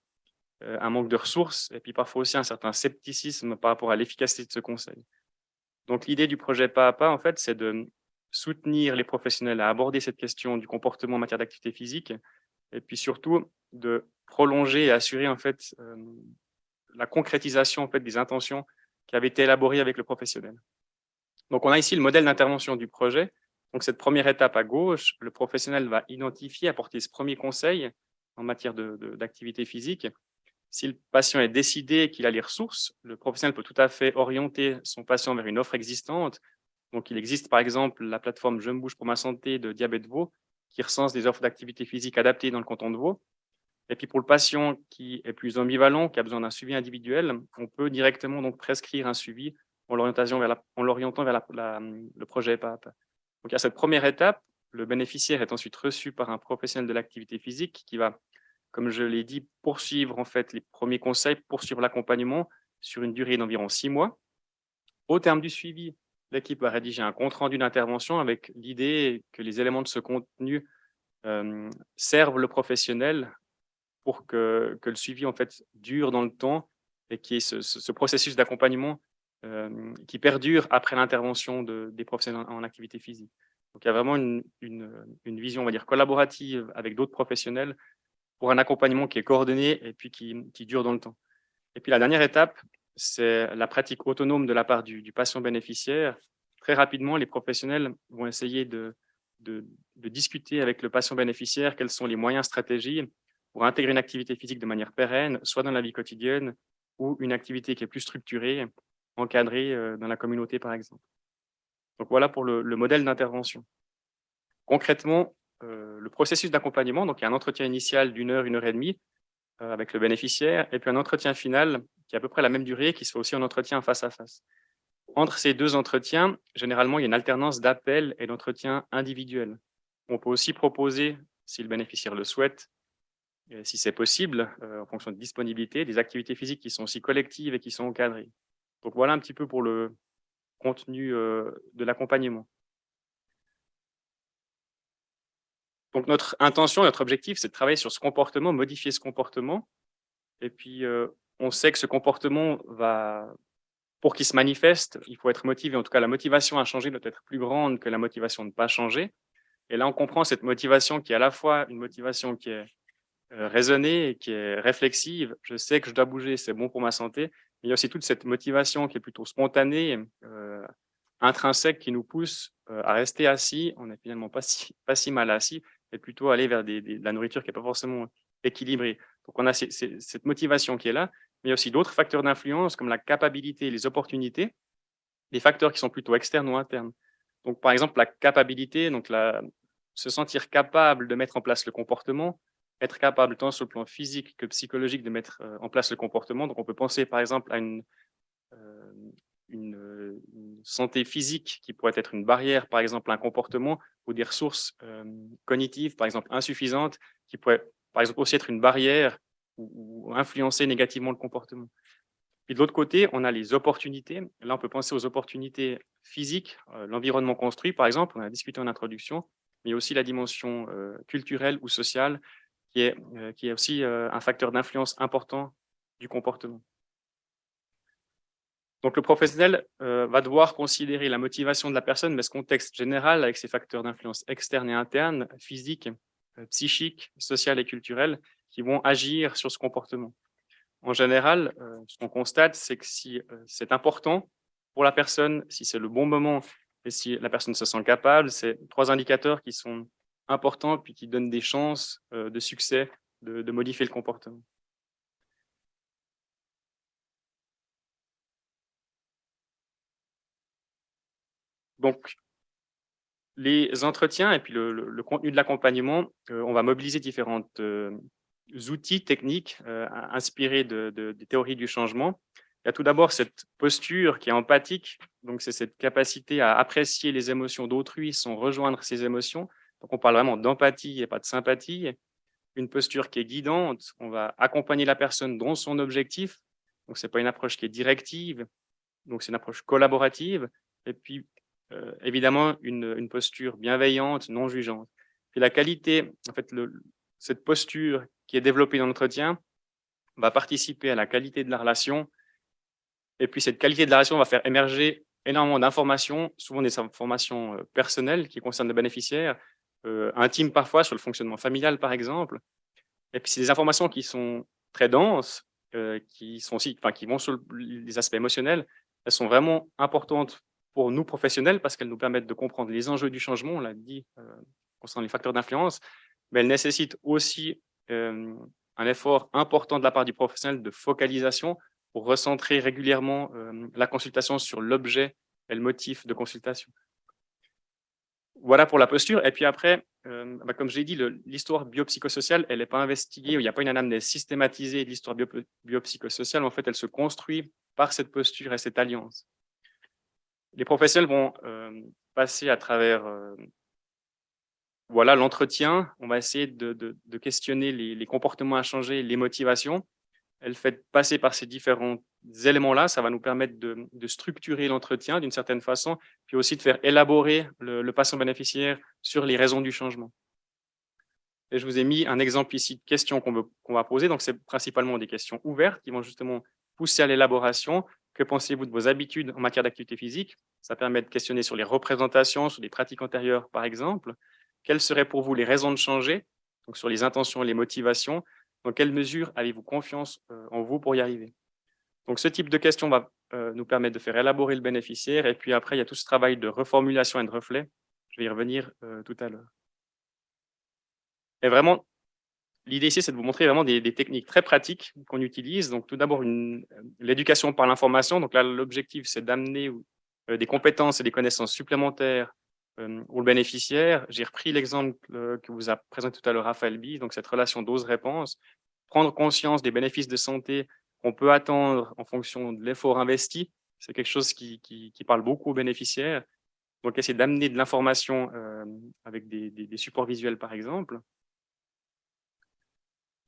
un manque de ressources et puis parfois aussi un certain scepticisme par rapport à l'efficacité de ce conseil. Donc l'idée du projet Pas à Pas, en fait, c'est de soutenir les professionnels à aborder cette question du comportement en matière d'activité physique et puis surtout de prolonger et assurer en fait la concrétisation en fait des intentions qui avaient été élaborées avec le professionnel. Donc on a ici le modèle d'intervention du projet. Donc cette première étape à gauche, le professionnel va identifier, apporter ce premier conseil en matière d'activité physique. Si le patient est décidé qu'il a les ressources, le professionnel peut tout à fait orienter son patient vers une offre existante. Donc, il existe par exemple la plateforme Je me bouge pour ma santé de Diabète Vaud qui recense des offres d'activité physique adaptées dans le canton de Vaud. Et puis pour le patient qui est plus ambivalent, qui a besoin d'un suivi individuel, on peut directement donc prescrire un suivi en l'orientant vers le projet Pas à Pas. Donc, à cette première étape, le bénéficiaire est ensuite reçu par un professionnel de l'activité physique qui va, comme je l'ai dit, poursuivre en fait les premiers conseils, poursuivre l'accompagnement sur une durée d'environ 6 mois. Au terme du suivi, l'équipe va rédiger un compte-rendu d'intervention avec l'idée que les éléments de ce contenu servent le professionnel pour que le suivi en fait dure dans le temps et qu'il y ait ce processus d'accompagnement qui perdure après l'intervention des professionnels en activité physique. Donc, il y a vraiment une vision, on va dire, collaborative avec d'autres professionnels pour un accompagnement qui est coordonné et puis qui dure dans le temps. Et puis la dernière étape, c'est la pratique autonome de la part du patient bénéficiaire. Très rapidement, les professionnels vont essayer de discuter avec le patient bénéficiaire quels sont les moyens, stratégies pour intégrer une activité physique de manière pérenne, soit dans la vie quotidienne ou une activité qui est plus structurée, encadrée dans la communauté, par exemple. Donc voilà pour le modèle d'intervention. Concrètement, le processus d'accompagnement, donc il y a un entretien initial d'1 heure, 1 heure et demie avec le bénéficiaire, et puis un entretien final qui est à peu près la même durée, qui se fait aussi en entretien face à face. Entre ces deux entretiens, généralement, il y a une alternance d'appels et d'entretiens individuels. On peut aussi proposer, si le bénéficiaire le souhaite, et si c'est possible, en fonction de disponibilité, des activités physiques qui sont aussi collectives et qui sont encadrées. Donc voilà un petit peu pour le contenu de l'accompagnement. Donc notre intention, notre objectif, c'est de travailler sur ce comportement, modifier ce comportement. Et puis, on sait que ce comportement pour qu'il se manifeste, il faut être motivé. En tout cas, la motivation à changer doit être plus grande que la motivation de ne pas changer. Et là, on comprend cette motivation qui est à la fois une motivation qui est raisonnée et qui est réflexive. Je sais que je dois bouger, c'est bon pour ma santé. Mais il y a aussi toute cette motivation qui est plutôt spontanée, intrinsèque, qui nous pousse à rester assis. On n'est finalement pas si mal assis, et plutôt aller vers de la nourriture qui n'est pas forcément équilibrée. Donc, on a cette motivation qui est là, mais il y a aussi d'autres facteurs d'influence comme la capacité et les opportunités, des facteurs qui sont plutôt externes ou internes. Donc, par exemple, la capacité, donc se sentir capable de mettre en place le comportement, être capable tant sur le plan physique que psychologique de mettre en place le comportement. Donc, on peut penser par exemple à une santé physique qui pourrait être une barrière, par exemple un comportement, ou des ressources cognitives, par exemple insuffisantes, qui pourraient par exemple aussi être une barrière ou influencer négativement le comportement. Puis de l'autre côté, on a les opportunités. Là, on peut penser aux opportunités physiques, l'environnement construit, par exemple, on a discuté en introduction, mais aussi la dimension culturelle ou sociale, qui est aussi un facteur d'influence important du comportement. Donc, le professionnel va devoir considérer la motivation de la personne, mais ce contexte général avec ses facteurs d'influence externes et internes, physiques, psychiques, sociales et culturelles, qui vont agir sur ce comportement. En général, ce qu'on constate, c'est que si c'est important pour la personne, si c'est le bon moment et si la personne se sent capable, c'est 3 indicateurs qui sont importants puis qui donnent des chances de succès de modifier le comportement. Donc, les entretiens et puis le contenu de l'accompagnement, on va mobiliser différents outils techniques inspirés des théories du changement. Il y a tout d'abord cette posture qui est empathique, donc c'est cette capacité à apprécier les émotions d'autrui sans rejoindre ses émotions. Donc, on parle vraiment d'empathie et pas de sympathie. Une posture qui est guidante, on va accompagner la personne dans son objectif. Donc, ce n'est pas une approche qui est directive, donc c'est une approche collaborative. Et puis, évidemment, une posture bienveillante, non jugeante. Et la qualité, en fait, cette posture qui est développée dans l'entretien va participer à la qualité de la relation. Et puis, cette qualité de la relation va faire émerger énormément d'informations, souvent des informations personnelles qui concernent le bénéficiaire, intimes parfois, sur le fonctionnement familial, par exemple. Et puis, c'est des informations qui sont très denses, qui vont sur les aspects émotionnels. Elles sont vraiment importantes pour nous professionnels parce qu'elles nous permettent de comprendre les enjeux du changement, on l'a dit, concernant les facteurs d'influence, mais elles nécessitent aussi un effort important de la part du professionnel de focalisation pour recentrer régulièrement la consultation sur l'objet et le motif de consultation. Voilà pour la posture. Et puis après, comme je l'ai dit, l'histoire biopsychosociale, elle n'est pas investiguée, il n'y a pas une anamnèse systématisée de l'histoire biopsychosociale. En fait, elle se construit par cette posture et cette alliance. Les professionnels vont passer à travers l'entretien. On va essayer de questionner les comportements à changer, les motivations. Elle fait passer par ces différents éléments-là. Ça va nous permettre de structurer l'entretien d'une certaine façon, puis aussi de faire élaborer le patient bénéficiaire sur les raisons du changement. Et je vous ai mis un exemple ici de questions qu'on va poser. Donc, c'est principalement des questions ouvertes qui vont justement pousser à l'élaboration. Que pensez-vous de vos habitudes en matière d'activité physique? Ça permet de questionner sur les représentations, sur les pratiques antérieures, par exemple. Quelles seraient pour vous les raisons de changer? Donc, sur les intentions et les motivations. Dans quelle mesure avez-vous confiance en vous pour y arriver? Donc, ce type de questions va nous permettre de faire élaborer le bénéficiaire. Et puis après, il y a tout ce travail de reformulation et de reflet. Je vais y revenir tout à l'heure. Et vraiment, l'idée ici, c'est de vous montrer vraiment des techniques très pratiques qu'on utilise. Donc, tout d'abord, l'éducation par l'information. Donc là, l'objectif, c'est d'amener des compétences et des connaissances supplémentaires au bénéficiaire. J'ai repris l'exemple que vous a présenté tout à l'heure Raphaël Bise, donc cette relation dose-réponse. Prendre conscience des bénéfices de santé qu'on peut attendre en fonction de l'effort investi, c'est quelque chose qui parle beaucoup aux bénéficiaires. Donc, essayer d'amener de l'information avec des supports visuels, par exemple.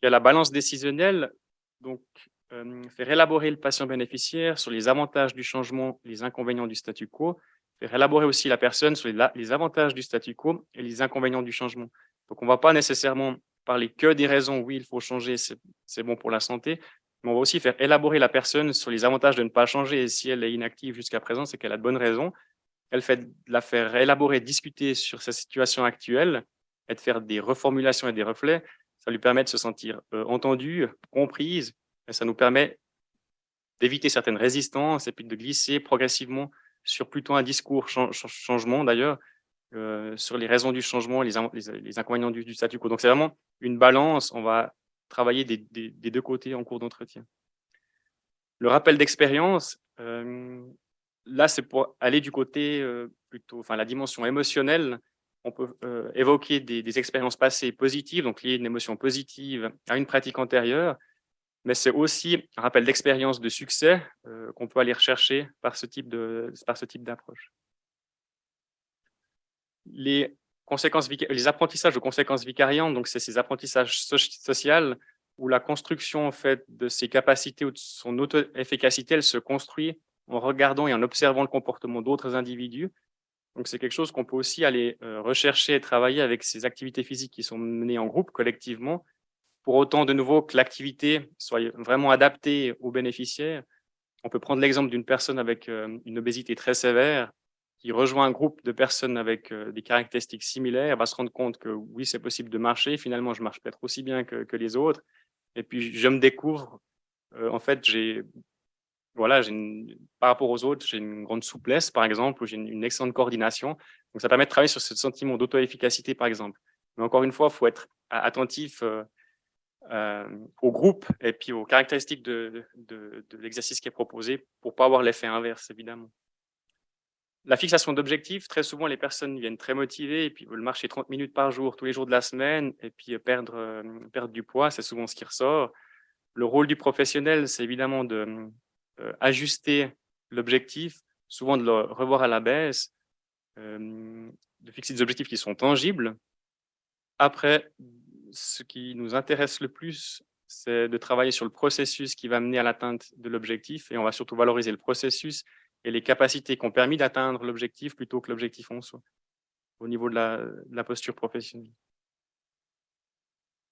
Il y a la balance décisionnelle, donc faire élaborer le patient bénéficiaire sur les avantages du changement, les inconvénients du statu quo, faire élaborer aussi la personne sur les avantages du statu quo et les inconvénients du changement. Donc, on ne va pas nécessairement parler que des raisons, oui, il faut changer, c'est bon pour la santé, mais on va aussi faire élaborer la personne sur les avantages de ne pas changer. Et si elle est inactive jusqu'à présent, c'est qu'elle a de bonnes raisons. Elle fait de la faire élaborer, discuter sur sa situation actuelle et de faire des reformulations et des reflets. Ça lui permet de se sentir entendue, comprise, et ça nous permet d'éviter certaines résistances et puis de glisser progressivement sur plutôt un discours changement d'ailleurs, sur les raisons du changement, les inconvénients du statu quo. Donc, c'est vraiment une balance. On va travailler des deux côtés en cours d'entretien. Le rappel d'expérience, là, c'est pour aller du côté plutôt, la dimension émotionnelle. On peut évoquer des expériences passées positives, donc lier une émotion positive à une pratique antérieure, mais c'est aussi un rappel d'expérience de succès qu'on peut aller rechercher par ce type d'approche. Les apprentissages de conséquences vicariantes, donc c'est ces apprentissages sociaux où la construction en fait, de ses capacités ou de son auto-efficacité, elle se construit en regardant et en observant le comportement d'autres individus. Donc, c'est quelque chose qu'on peut aussi aller rechercher et travailler avec ces activités physiques qui sont menées en groupe, collectivement, pour autant, de nouveau, que l'activité soit vraiment adaptée aux bénéficiaires. On peut prendre l'exemple d'une personne avec une obésité très sévère qui rejoint un groupe de personnes avec des caractéristiques similaires, va se rendre compte que oui, c'est possible de marcher. Finalement, je marche peut-être aussi bien que les autres. Et puis, je me découvre, en fait, par rapport aux autres, j'ai une grande souplesse, par exemple, ou j'ai une excellente coordination. Donc, ça permet de travailler sur ce sentiment d'auto-efficacité, par exemple. Mais encore une fois, il faut être attentif au groupe et puis aux caractéristiques de l'exercice qui est proposé pour ne pas avoir l'effet inverse, évidemment. La fixation d'objectifs, très souvent, les personnes viennent très motivées et puis veulent marcher 30 minutes par jour, tous les jours de la semaine, et puis perdre du poids, c'est souvent ce qui ressort. Le rôle du professionnel, c'est évidemment ajuster l'objectif, souvent de le revoir à la baisse, de fixer des objectifs qui sont tangibles, Après, ce qui nous intéresse le plus, c'est de travailler sur le processus qui va mener à l'atteinte de l'objectif, et on va surtout valoriser le processus et les capacités qui ont permis d'atteindre l'objectif plutôt que l'objectif en soi, au niveau de la posture professionnelle.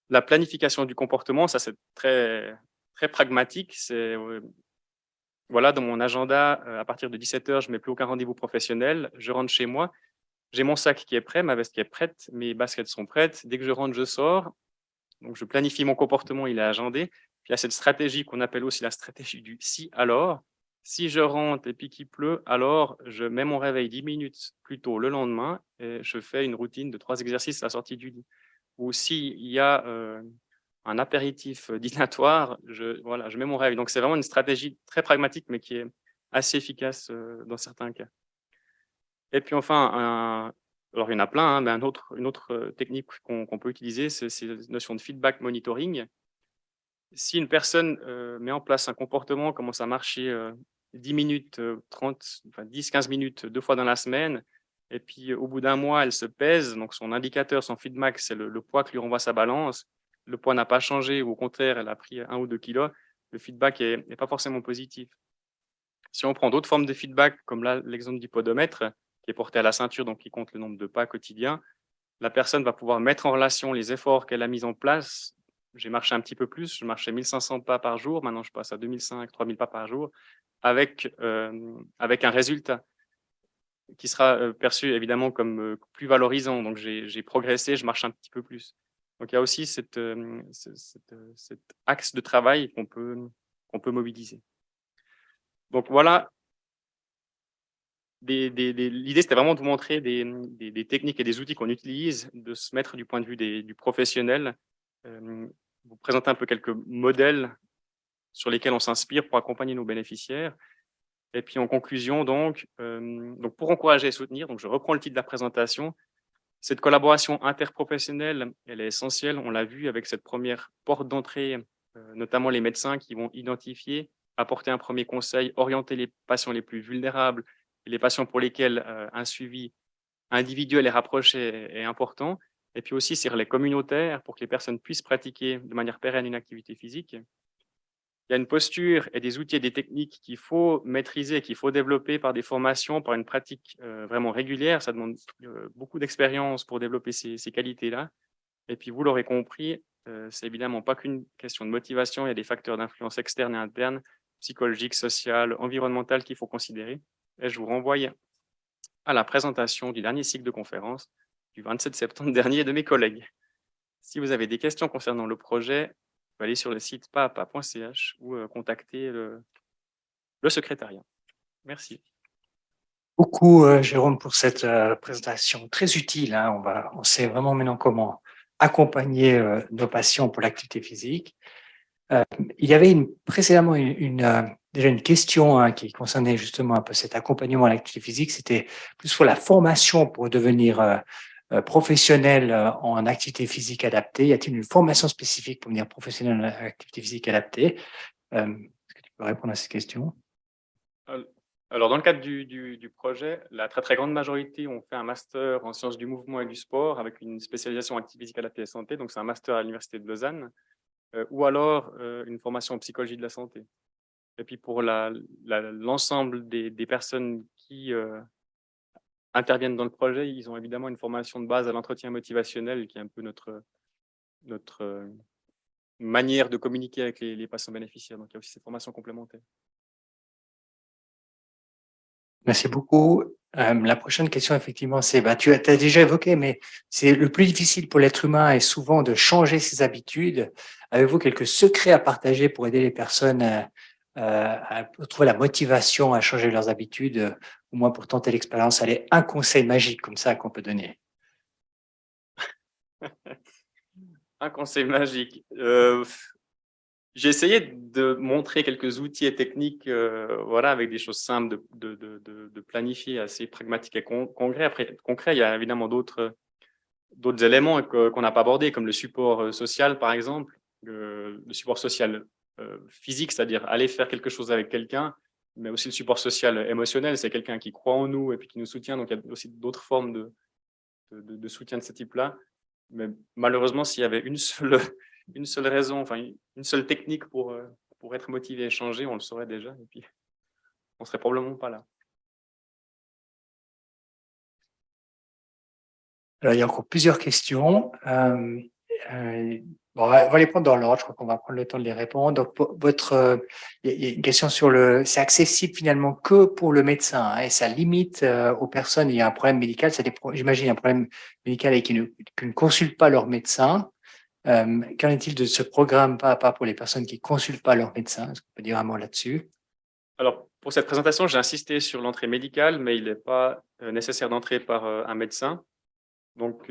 La planification du comportement, ça c'est très, très pragmatique. C'est voilà, dans mon agenda, à partir de 17h, je ne mets plus aucun rendez-vous professionnel. Je rentre chez moi, j'ai mon sac qui est prêt, ma veste qui est prête, mes baskets sont prêtes. Dès que je rentre, je sors. Donc, je planifie mon comportement, il est agendé. Puis il y a cette stratégie qu'on appelle aussi la stratégie du si alors. Si je rentre et puis qu'il pleut, alors je mets mon réveil 10 minutes plus tôt le lendemain et je fais une routine de 3 exercices à la sortie du lit. Ou s'il y a un apéritif dînatoire, voilà, je mets mon réveil. Donc, c'est vraiment une stratégie très pragmatique, mais qui est assez efficace dans certains cas. Et puis enfin, alors il y en a plein, hein, mais une autre technique qu'on peut utiliser, c'est cette notion de feedback monitoring. Si une personne met en place un comportement, commence à marcher 10 minutes, 30, enfin 10-15 minutes 2 fois dans la semaine, et puis au bout d'un mois, elle se pèse, donc son indicateur, son feedback, c'est le poids que lui renvoie sa balance. Le poids n'a pas changé, ou au contraire, elle a pris 1 ou 2 kilos. Le feedback n'est pas forcément positif. Si on prend d'autres formes de feedback, comme là l'exemple du podomètre, qui est porté à la ceinture, donc qui compte le nombre de pas quotidiens, la personne va pouvoir mettre en relation les efforts qu'elle a mis en place. J'ai marché un petit peu plus, je marchais 1500 pas par jour, maintenant je passe à 2005, 3000 pas par jour, avec un résultat qui sera perçu évidemment comme plus valorisant. Donc j'ai progressé, je marche un petit peu plus. Donc il y a aussi cet axe de travail qu'on peut mobiliser. Donc voilà, l'idée, c'était vraiment de vous montrer des techniques et des outils qu'on utilise, de se mettre du point de vue du professionnel, vous présenter un peu quelques modèles sur lesquels on s'inspire pour accompagner nos bénéficiaires. Et puis en conclusion, donc pour encourager et soutenir, donc je reprends le titre de la présentation, cette collaboration interprofessionnelle, elle est essentielle. On l'a vu avec cette première porte d'entrée, notamment les médecins qui vont identifier, apporter un premier conseil, orienter les patients les plus vulnérables, et les patients pour lesquels un suivi individuel et rapproché est important. Et puis aussi sur les communautaires pour que les personnes puissent pratiquer de manière pérenne une activité physique. Il y a une posture et des outils et des techniques qu'il faut maîtriser, qu'il faut développer par des formations, par une pratique vraiment régulière. Ça demande beaucoup d'expérience pour développer ces qualités-là. Et puis, vous l'aurez compris, c'est évidemment pas qu'une question de motivation. Il y a des facteurs d'influence externes et internes, psychologiques, sociales, environnementales qu'il faut considérer. Et je vous renvoie à la présentation du dernier cycle de conférences du 27 septembre dernier de mes collègues. Si vous avez des questions concernant le projet, vous pouvez aller sur le site paapa.ch ou contacter le secrétariat. Merci. Beaucoup, Jérôme, pour cette présentation très utile. Hein. On sait vraiment maintenant comment accompagner nos patients pour l'activité physique. Il y avait précédemment déjà une question hein, qui concernait justement un peu cet accompagnement à l'activité physique. C'était plus pour la formation pour devenir professionnel en activité physique adaptée. Y a-t-il une formation spécifique pour devenir professionnel en activité physique adaptée? Est-ce que tu peux répondre à cette question? Alors, dans le cadre du projet, la très, très grande majorité ont fait un master en sciences du mouvement et du sport avec une spécialisation en activité physique adaptée et santé. Donc, c'est un master à l'Université de Lausanne. Ou alors une formation en psychologie de la santé. Et puis pour l'ensemble des personnes qui interviennent dans le projet, ils ont évidemment une formation de base à l'entretien motivationnel qui est un peu notre manière de communiquer avec les patients bénéficiaires. Donc il y a aussi cette formation complémentaire. Merci beaucoup. La prochaine question, effectivement, c'est, tu as déjà évoqué, mais c'est le plus difficile pour l'être humain est souvent de changer ses habitudes. Avez-vous quelques secrets à partager pour aider les personnes à trouver la motivation à changer leurs habitudes, au moins pour tenter l'expérience? Allez, un conseil magique comme ça qu'on peut donner. Un conseil magique. J'ai essayé de montrer quelques outils et techniques voilà, avec des choses simples de planifier, assez pragmatiques et concrets. Après, concret, il y a évidemment d'autres éléments qu'on n'a pas abordés, comme le support social, par exemple, le support social physique, c'est-à-dire aller faire quelque chose avec quelqu'un, mais aussi le support social émotionnel, c'est quelqu'un qui croit en nous et puis qui nous soutient. Donc, il y a aussi d'autres formes de soutien de ce type-là. Mais malheureusement, s'il y avait une seule raison, enfin une seule technique pour être motivé et changer, on le saurait déjà et puis on serait probablement pas là. Alors, il y a encore plusieurs questions. Bon, on va les prendre dans l'ordre. Je crois qu'on va prendre le temps de les répondre. Donc, il y a une question sur c'est accessible finalement que pour le médecin, hein, et ça limite aux personnes. Il y a un problème médical. J'imagine un problème médical et qui ne consultent pas leur médecin. Qu'en est-il de ce programme pas à pas pour les personnes qui consultent pas leur médecin? Est-ce qu'on peut dire un mot là-dessus? Alors, pour cette présentation, j'ai insisté sur l'entrée médicale, mais il n'est pas nécessaire d'entrer par un médecin. Donc,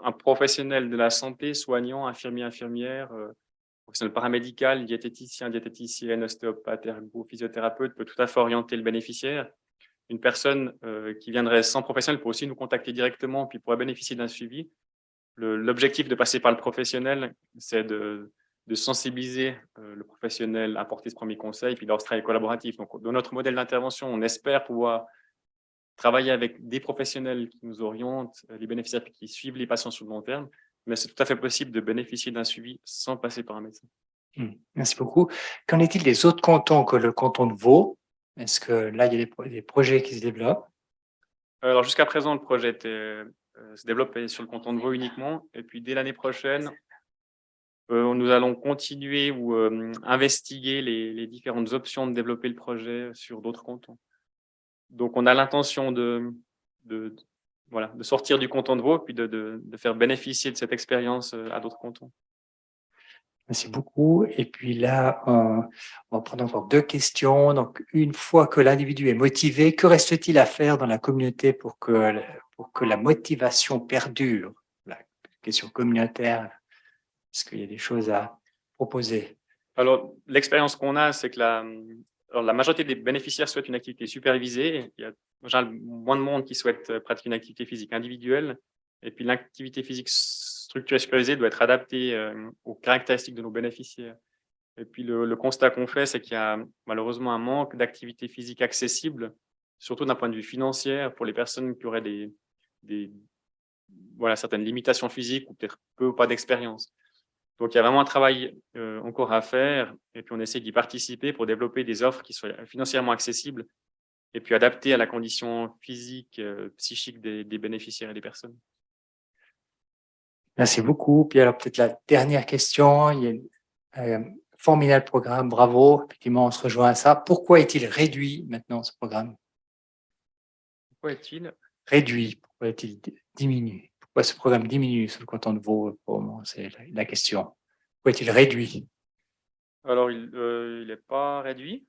un professionnel de la santé, soignant, infirmier, infirmière, professionnel paramédical, diététicien, diététicienne, ostéopathe, ergo, physiothérapeute peut tout à fait orienter le bénéficiaire. Une personne qui viendrait sans professionnel peut aussi nous contacter directement, puis pourrait bénéficier d'un suivi. L'objectif de passer par le professionnel, c'est de sensibiliser le professionnel à apporter ce premier conseil, puis leur travail collaboratif. Donc, dans notre modèle d'intervention, on espère pouvoir travailler avec des professionnels qui nous orientent, les bénéficiaires qui suivent les patients sur le long terme, mais c'est tout à fait possible de bénéficier d'un suivi sans passer par un médecin. Merci beaucoup. Qu'en est-il des autres cantons que le canton de Vaud? Est-ce que là, il y a des projets qui se développent? Alors, jusqu'à présent, le projet se développe sur le canton de Vaud uniquement, et puis dès l'année prochaine, nous allons continuer ou investiguer les différentes options de développer le projet sur d'autres cantons. Donc, on a l'intention de sortir du canton de Vaud, puis de faire bénéficier de cette expérience à d'autres cantons. Merci beaucoup. Et puis là, on va prendre encore deux questions. Donc, une fois que l'individu est motivé, que reste-t-il à faire dans la communauté pour que la motivation perdure? La question communautaire, est-ce qu'il y a des choses à proposer? Alors, l'expérience qu'on a, c'est que la majorité des bénéficiaires souhaitent une activité supervisée. Il y a en général moins de monde qui souhaite pratiquer une activité physique individuelle. Et puis, l'activité physique structurée supervisée doit être adaptée aux caractéristiques de nos bénéficiaires. Et puis, le constat qu'on fait, c'est qu'il y a malheureusement un manque d'activité physique accessible, surtout d'un point de vue financier, pour les personnes qui auraient certaines limitations physiques ou peut-être peu ou pas d'expérience. Donc, il y a vraiment un travail encore à faire et puis on essaie d'y participer pour développer des offres qui soient financièrement accessibles et puis adaptées à la condition physique, psychique des bénéficiaires et des personnes. Merci beaucoup. Puis alors, peut-être la dernière question. Il y a un formidable programme, bravo. Effectivement, on se rejoint à ça. Pourquoi est-il réduit maintenant, ce programme? Pourquoi est-il Réduit? Pourquoi est-il diminué? Pourquoi ce programme diminue sur le canton de Vaud pour le moment? C'est la question. Pourquoi est-il réduit? Alors, il n'est pas réduit.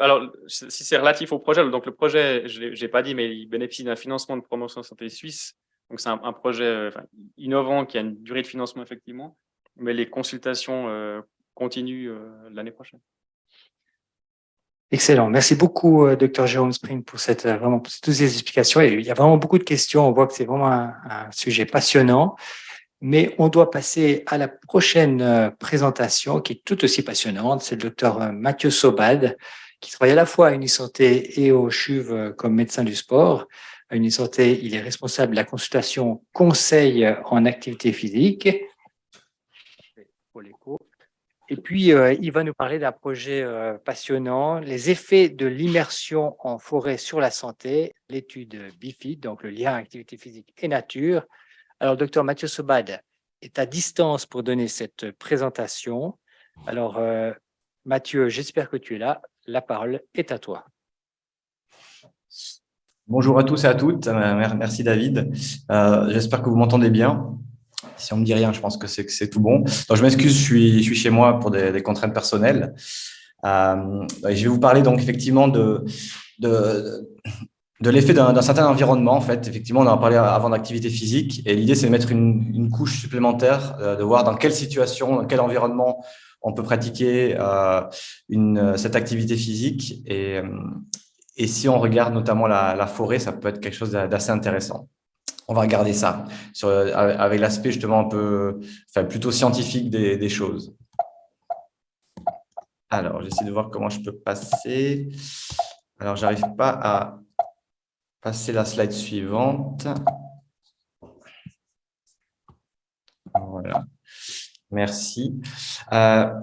Alors, si c'est relatif au projet, donc le projet, je n'ai pas dit, mais il bénéficie d'un financement de promotion santé suisse. Donc, c'est un projet innovant qui a une durée de financement, effectivement, mais les consultations continuent l'année prochaine. Excellent. Merci beaucoup, Dr. Jérôme Spring, pour toutes ces explications. Et il y a vraiment beaucoup de questions. On voit que c'est vraiment un sujet passionnant. Mais on doit passer à la prochaine présentation qui est tout aussi passionnante. C'est le Dr. Mathieu Sobad, qui travaille à la fois à Unisanté et au CHUV comme médecin du sport. À Unisanté, il est responsable de la consultation conseil en activité physique. Et puis, il va nous parler d'un projet passionnant, les effets de l'immersion en forêt sur la santé, l'étude BIFID, donc le lien activité physique et nature. Alors, docteur Mathieu Sobad est à distance pour donner cette présentation. Alors, Mathieu, j'espère que tu es là. La parole est à toi. Bonjour à tous et à toutes. Merci David. J'espère que vous m'entendez bien. Si on me dit rien, je pense que c'est tout bon. Donc, je m'excuse, je suis chez moi pour des contraintes personnelles. Je vais vous parler donc effectivement de l'effet d'un certain environnement. En fait, effectivement, on en a parlé avant d'activité physique, et l'idée c'est de mettre une couche supplémentaire, de voir dans quelle situation, dans quel environnement on peut pratiquer cette activité physique. Et si on regarde notamment la forêt, ça peut être quelque chose d'assez intéressant. On va regarder ça avec l'aspect justement plutôt scientifique des choses. Alors, j'essaie de voir comment je peux passer. Alors, j'arrive pas à passer la slide suivante. Voilà. Merci.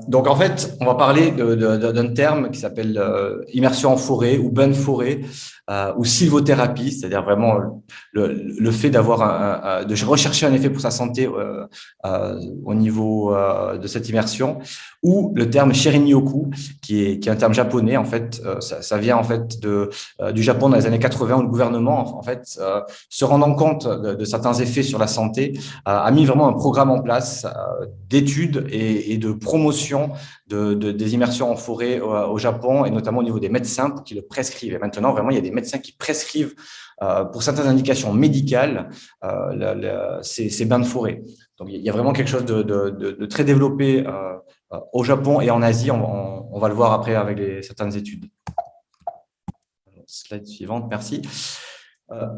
Donc, en fait, on va parler d'un terme qui s'appelle immersion en forêt ou bain de forêt ou sylvothérapie, c'est-à-dire vraiment le fait d'avoir de rechercher un effet pour sa santé au niveau de cette immersion, ou le terme Shirin-yoku, qui est un terme japonais. En fait, ça vient en fait du Japon dans les années 80, où le gouvernement, en fait, se rendant compte de certains effets sur la santé, a mis vraiment un programme en place d'études et de promotion des immersions en forêt au Japon, et notamment au niveau des médecins pour qu'ils le prescrivent. Et maintenant, vraiment, il y a des médecins qui prescrivent pour certaines indications médicales ces bains de forêt. Donc, il y a vraiment quelque chose de très développé au Japon et en Asie. On va le voir après avec certaines études. Slide suivante, merci.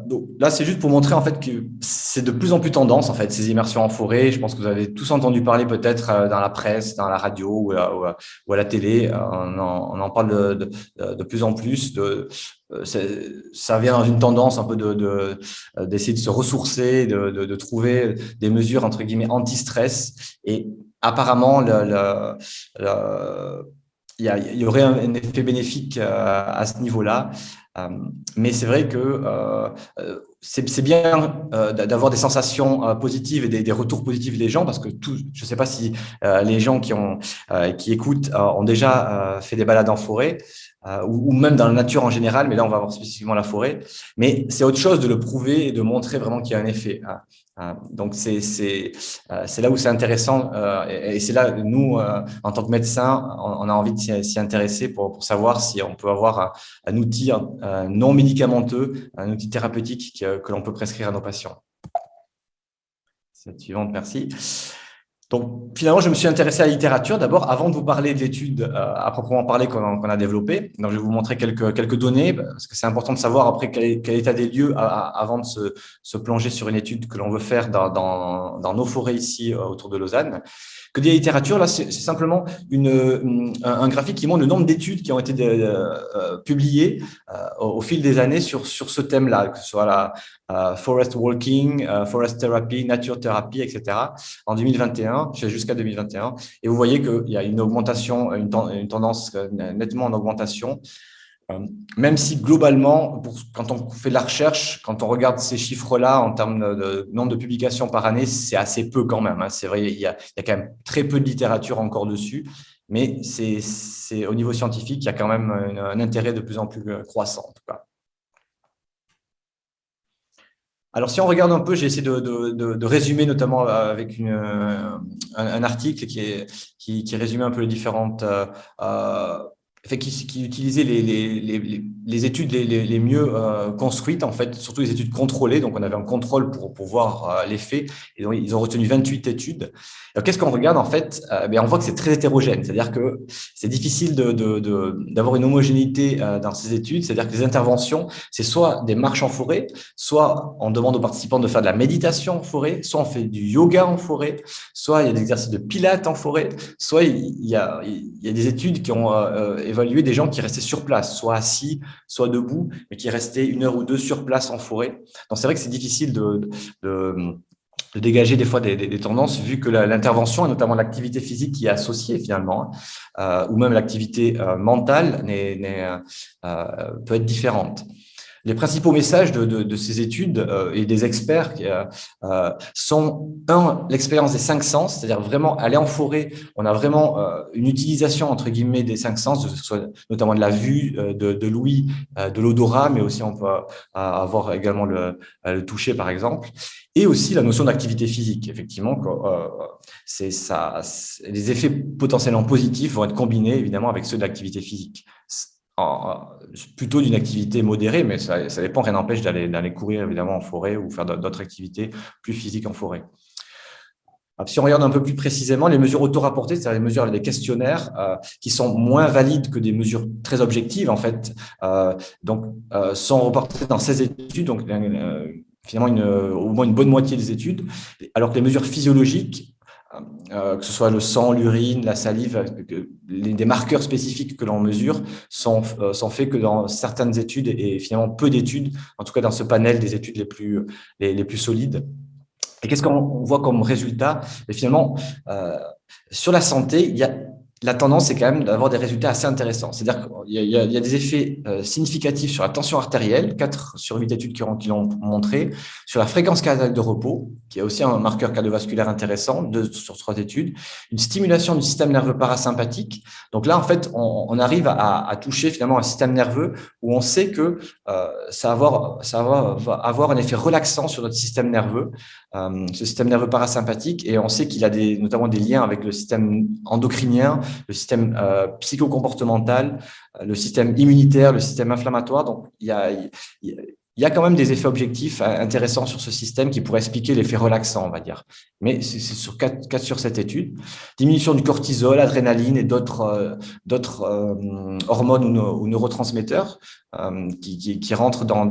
Donc là, c'est juste pour montrer en fait que c'est de plus en plus tendance en fait ces immersions en forêt. Je pense que vous avez tous entendu parler peut-être dans la presse, dans la radio ou à la télé. On en parle de plus en plus. Ça vient dans une tendance un peu d'essayer de se ressourcer, de trouver des mesures entre guillemets anti-stress. Et apparemment, il y aurait un effet bénéfique à ce niveau-là. Mais c'est vrai que c'est bien d'avoir des sensations positives et des retours positifs des gens, parce que je ne sais pas si les gens qui écoutent ont déjà fait des balades en forêt ou même dans la nature en général, mais là on va voir spécifiquement la forêt. Mais c'est autre chose de le prouver et de montrer vraiment qu'il y a un effet. Donc c'est là où c'est intéressant et c'est là nous en tant que médecins on a envie de s'y intéresser pour savoir si on peut avoir un outil non médicamenteux, un outil thérapeutique que l'on peut prescrire à nos patients. Cette suivante, merci. Donc, finalement, je me suis intéressé à la littérature d'abord avant de vous parler de l'étude à proprement parler qu'on a développée. Donc, je vais vous montrer quelques données parce que c'est important de savoir après quel état des lieux avant de se plonger sur une étude que l'on veut faire dans nos forêts ici autour de Lausanne. Que dit la littérature, là, c'est simplement un graphique qui montre le nombre d'études qui ont été publiées au fil des années sur ce thème-là, que ce soit la forest walking, forest therapy, nature therapy, etc. en 2021, jusqu'à 2021. Et vous voyez qu'il y a une augmentation, une tendance nettement en augmentation. Même si globalement, quand on fait de la recherche, quand on regarde ces chiffres-là en termes de nombre de publications par année, c'est assez peu quand même. C'est vrai, il y a quand même très peu de littérature encore dessus, mais c'est au niveau scientifique, il y a quand même un intérêt de plus en plus croissant en tout cas. Alors, si on regarde un peu, j'ai essayé de résumer notamment avec un article qui résumait un peu les différentes qui utilisait les études les mieux construites, en fait, surtout les études contrôlées. Donc, on avait un contrôle pour voir l'effet. Et donc, ils ont retenu 28 études. Qu'est-ce qu'on regarde, en fait? On voit que c'est très hétérogène. C'est-à-dire que c'est difficile d'avoir une homogénéité dans ces études. C'est-à-dire que les interventions, c'est soit des marches en forêt, soit on demande aux participants de faire de la méditation en forêt, soit on fait du yoga en forêt, soit il y a des exercices de pilates en forêt, soit il y a des études qui ont évalué des gens qui restaient sur place, soit assis, soit debout, mais qui restaient 1 heure ou 2 sur place en forêt. Donc, c'est vrai que c'est difficile de dégager des fois des tendances, vu que l'intervention, et notamment l'activité physique qui est associée finalement, ou même l'activité mentale, peut être différente. Les principaux messages de ces études et des experts sont, l'expérience des 5 sens, c'est-à-dire vraiment aller en forêt. On a vraiment une utilisation, entre guillemets, des 5 sens, que ce soit notamment de la vue, de l'ouïe, de l'odorat, mais aussi on peut avoir également le toucher, par exemple. Et aussi la notion d'activité physique. Effectivement, les effets potentiellement positifs vont être combinés, évidemment, avec ceux de l'activité physique. Plutôt d'une activité modérée, mais ça dépend, rien n'empêche d'aller courir évidemment en forêt ou faire d'autres activités plus physiques en forêt. Alors, si on regarde un peu plus précisément, les mesures auto-rapportées, c'est-à-dire les mesures des questionnaires qui sont moins valides que des mesures très objectives, en fait, sont reportées dans 16 études, donc finalement au moins une bonne moitié des études, alors que les mesures physiologiques que ce soit le sang, l'urine, la salive, des marqueurs spécifiques que l'on mesure sont faits que dans certaines études et finalement peu d'études, en tout cas dans ce panel des études les plus solides. Et qu'est-ce qu'on voit comme résultat? Et finalement, sur la santé, la tendance, c'est quand même d'avoir des résultats assez intéressants. C'est-à-dire qu'il y a des effets significatifs sur la tension artérielle, 4 sur 8 études qui l'ont montré, sur la fréquence cardiaque de repos, qui est aussi un marqueur cardiovasculaire intéressant, 2 sur 3 études, une stimulation du système nerveux parasympathique. Donc là, en fait, on arrive à toucher finalement un système nerveux où on sait que ça va avoir un effet relaxant sur notre système nerveux, ce système nerveux parasympathique, et on sait qu'il a notamment des liens avec le système endocrinien, le système psychocomportemental, le système immunitaire, le système inflammatoire. Donc, il y a quand même des effets objectifs intéressants sur ce système qui pourraient expliquer l'effet relaxant, on va dire. Mais c'est sur 4 sur 7 études. Diminution du cortisol, adrénaline et d'autres hormones ou neurotransmetteurs qui rentrent dans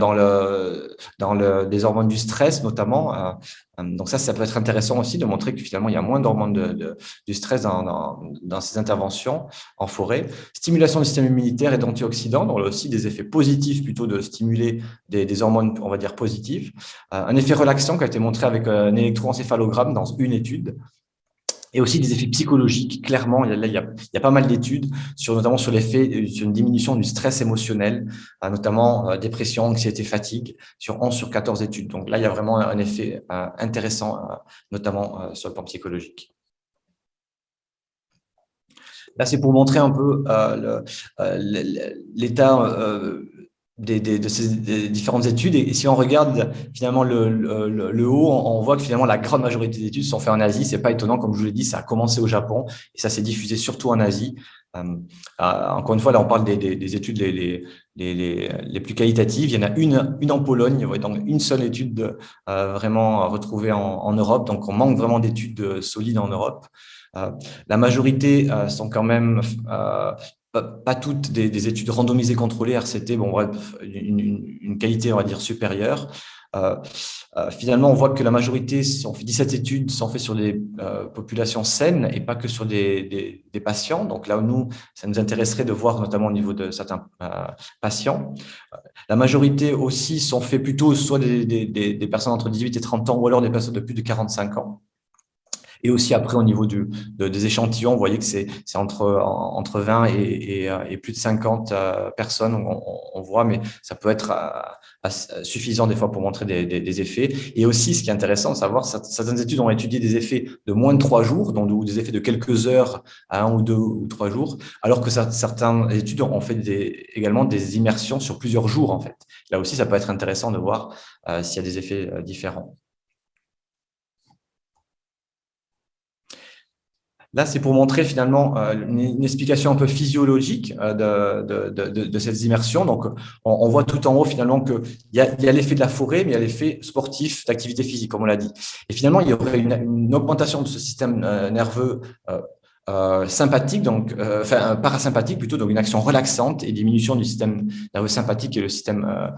des hormones du stress notamment. Donc ça peut être intéressant aussi de montrer que finalement, il y a moins d'hormones du stress dans ces interventions en forêt. Stimulation du système immunitaire et d'antioxydants, donc là aussi des effets positifs plutôt de stimuler des hormones, on va dire, positives. Un effet relaxant qui a été montré avec un électroencéphalogramme dans une étude. Et aussi des effets psychologiques. Clairement, il y a pas mal d'études notamment sur l'effet sur une diminution du stress émotionnel, notamment dépression, anxiété, fatigue, sur 11 sur 14 études. Donc là, il y a vraiment un effet intéressant, notamment sur le plan psychologique. Là, c'est pour montrer un peu l'état de ces différentes études. Et si on regarde finalement le haut, on voit que finalement la grande majorité des études sont faites en Asie. C'est pas étonnant, comme je vous l'ai dit, ça a commencé au Japon et ça s'est diffusé surtout en Asie. Encore une fois, là, on parle des études les plus qualitatives. Il y en a une en Pologne, donc une seule étude vraiment retrouvée en Europe. Donc, on manque vraiment d'études solides en Europe. La majorité sont quand même pas toutes des études randomisées contrôlées, RCT, bon, bref, une qualité, on va dire, supérieure. Finalement, on voit que la majorité, 17 études sont faites sur des populations saines et pas que sur des patients. Donc là, ça nous intéresserait de voir notamment au niveau de certains patients. La majorité aussi sont faites plutôt soit des personnes entre 18 et 30 ans ou alors des personnes de plus de 45 ans. Et aussi après, au niveau des échantillons, vous voyez que c'est entre 20 et plus de 50 personnes, on voit, mais ça peut être suffisant des fois pour montrer des effets. Et aussi, ce qui est intéressant de savoir, certaines études ont étudié des effets de moins de 3 jours, ou des effets de quelques heures à 1 ou 2 ou 3 jours, alors que certaines études ont fait également des immersions sur plusieurs jours, en fait. Là aussi, ça peut être intéressant de voir s'il y a des effets différents. Là, c'est pour montrer finalement une explication un peu physiologique de cette immersion. Donc, on voit tout en haut finalement qu'il y a l'effet de la forêt, mais il y a l'effet sportif d'activité physique, comme on l'a dit. Et finalement, il y aurait une augmentation de ce système nerveux sympathique, donc parasympathique plutôt, donc une action relaxante et diminution du système nerveux sympathique et le système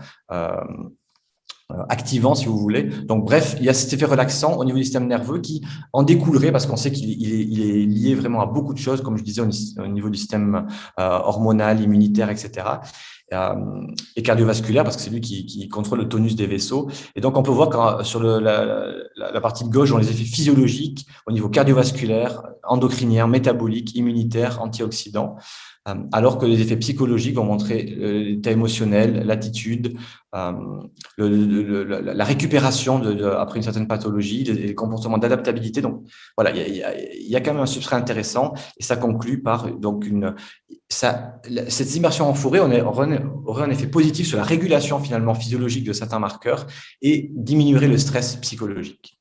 activant, si vous voulez. Donc, bref, il y a cet effet relaxant au niveau du système nerveux qui en découlerait parce qu'on sait qu'il est lié vraiment à beaucoup de choses, comme je disais, au niveau du système hormonal, immunitaire, etc. Et cardiovasculaire, parce que c'est lui qui contrôle le tonus des vaisseaux. Et donc, on peut voir que sur la partie de gauche, on a les effets physiologiques au niveau cardiovasculaire, endocrinien, métabolique, immunitaire, antioxydant, alors que les effets psychologiques vont montrer l'état émotionnel, l'attitude, la récupération après une certaine pathologie, les comportements d'adaptabilité. Donc, voilà, il y a quand même un substrat intéressant et ça conclut par donc cette immersion en forêt aurait un effet positif sur la régulation finalement physiologique de certains marqueurs et diminuerait le stress psychologique.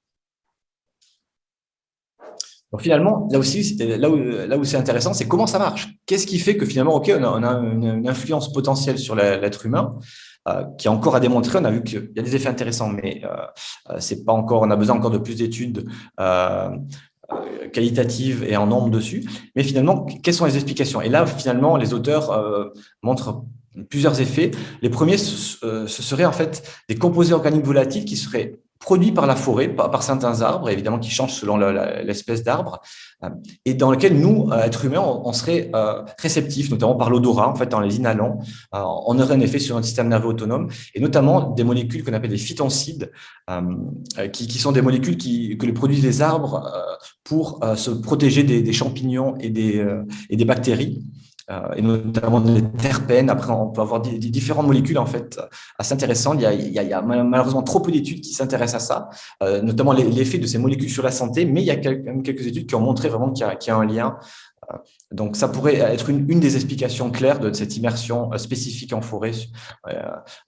Donc finalement, là aussi, là où c'est intéressant, c'est comment ça marche. Qu'est-ce qui fait que finalement, ok, on a une influence potentielle sur l'être humain, qui est encore à démontrer. On a vu qu'il y a des effets intéressants, mais c'est pas encore. On a besoin encore de plus d'études qualitatives et en nombre dessus. Mais finalement, quelles sont les explications? Et là, finalement, les auteurs montrent plusieurs effets. Les premiers, ce seraient en fait des composés organiques volatiles qui seraient produit par la forêt, par certains arbres, évidemment qui changent selon l'espèce d'arbre, et dans lequel nous, êtres humains, on serait réceptifs, notamment par l'odorat, en fait, en les inhalant, on aurait un effet sur notre système nerveux autonome, et notamment des molécules qu'on appelle des phytoncides, qui sont des molécules que produisent les arbres pour se protéger des champignons et des bactéries. Et notamment des terpènes. Après, on peut avoir des différentes molécules en fait assez intéressantes. Il y a malheureusement trop peu d'études qui s'intéressent à ça, notamment l'effet de ces molécules sur la santé, mais il y a quand même quelques études qui ont montré vraiment qu'il y a un lien. Donc, ça pourrait être une des explications claires de cette immersion spécifique en forêt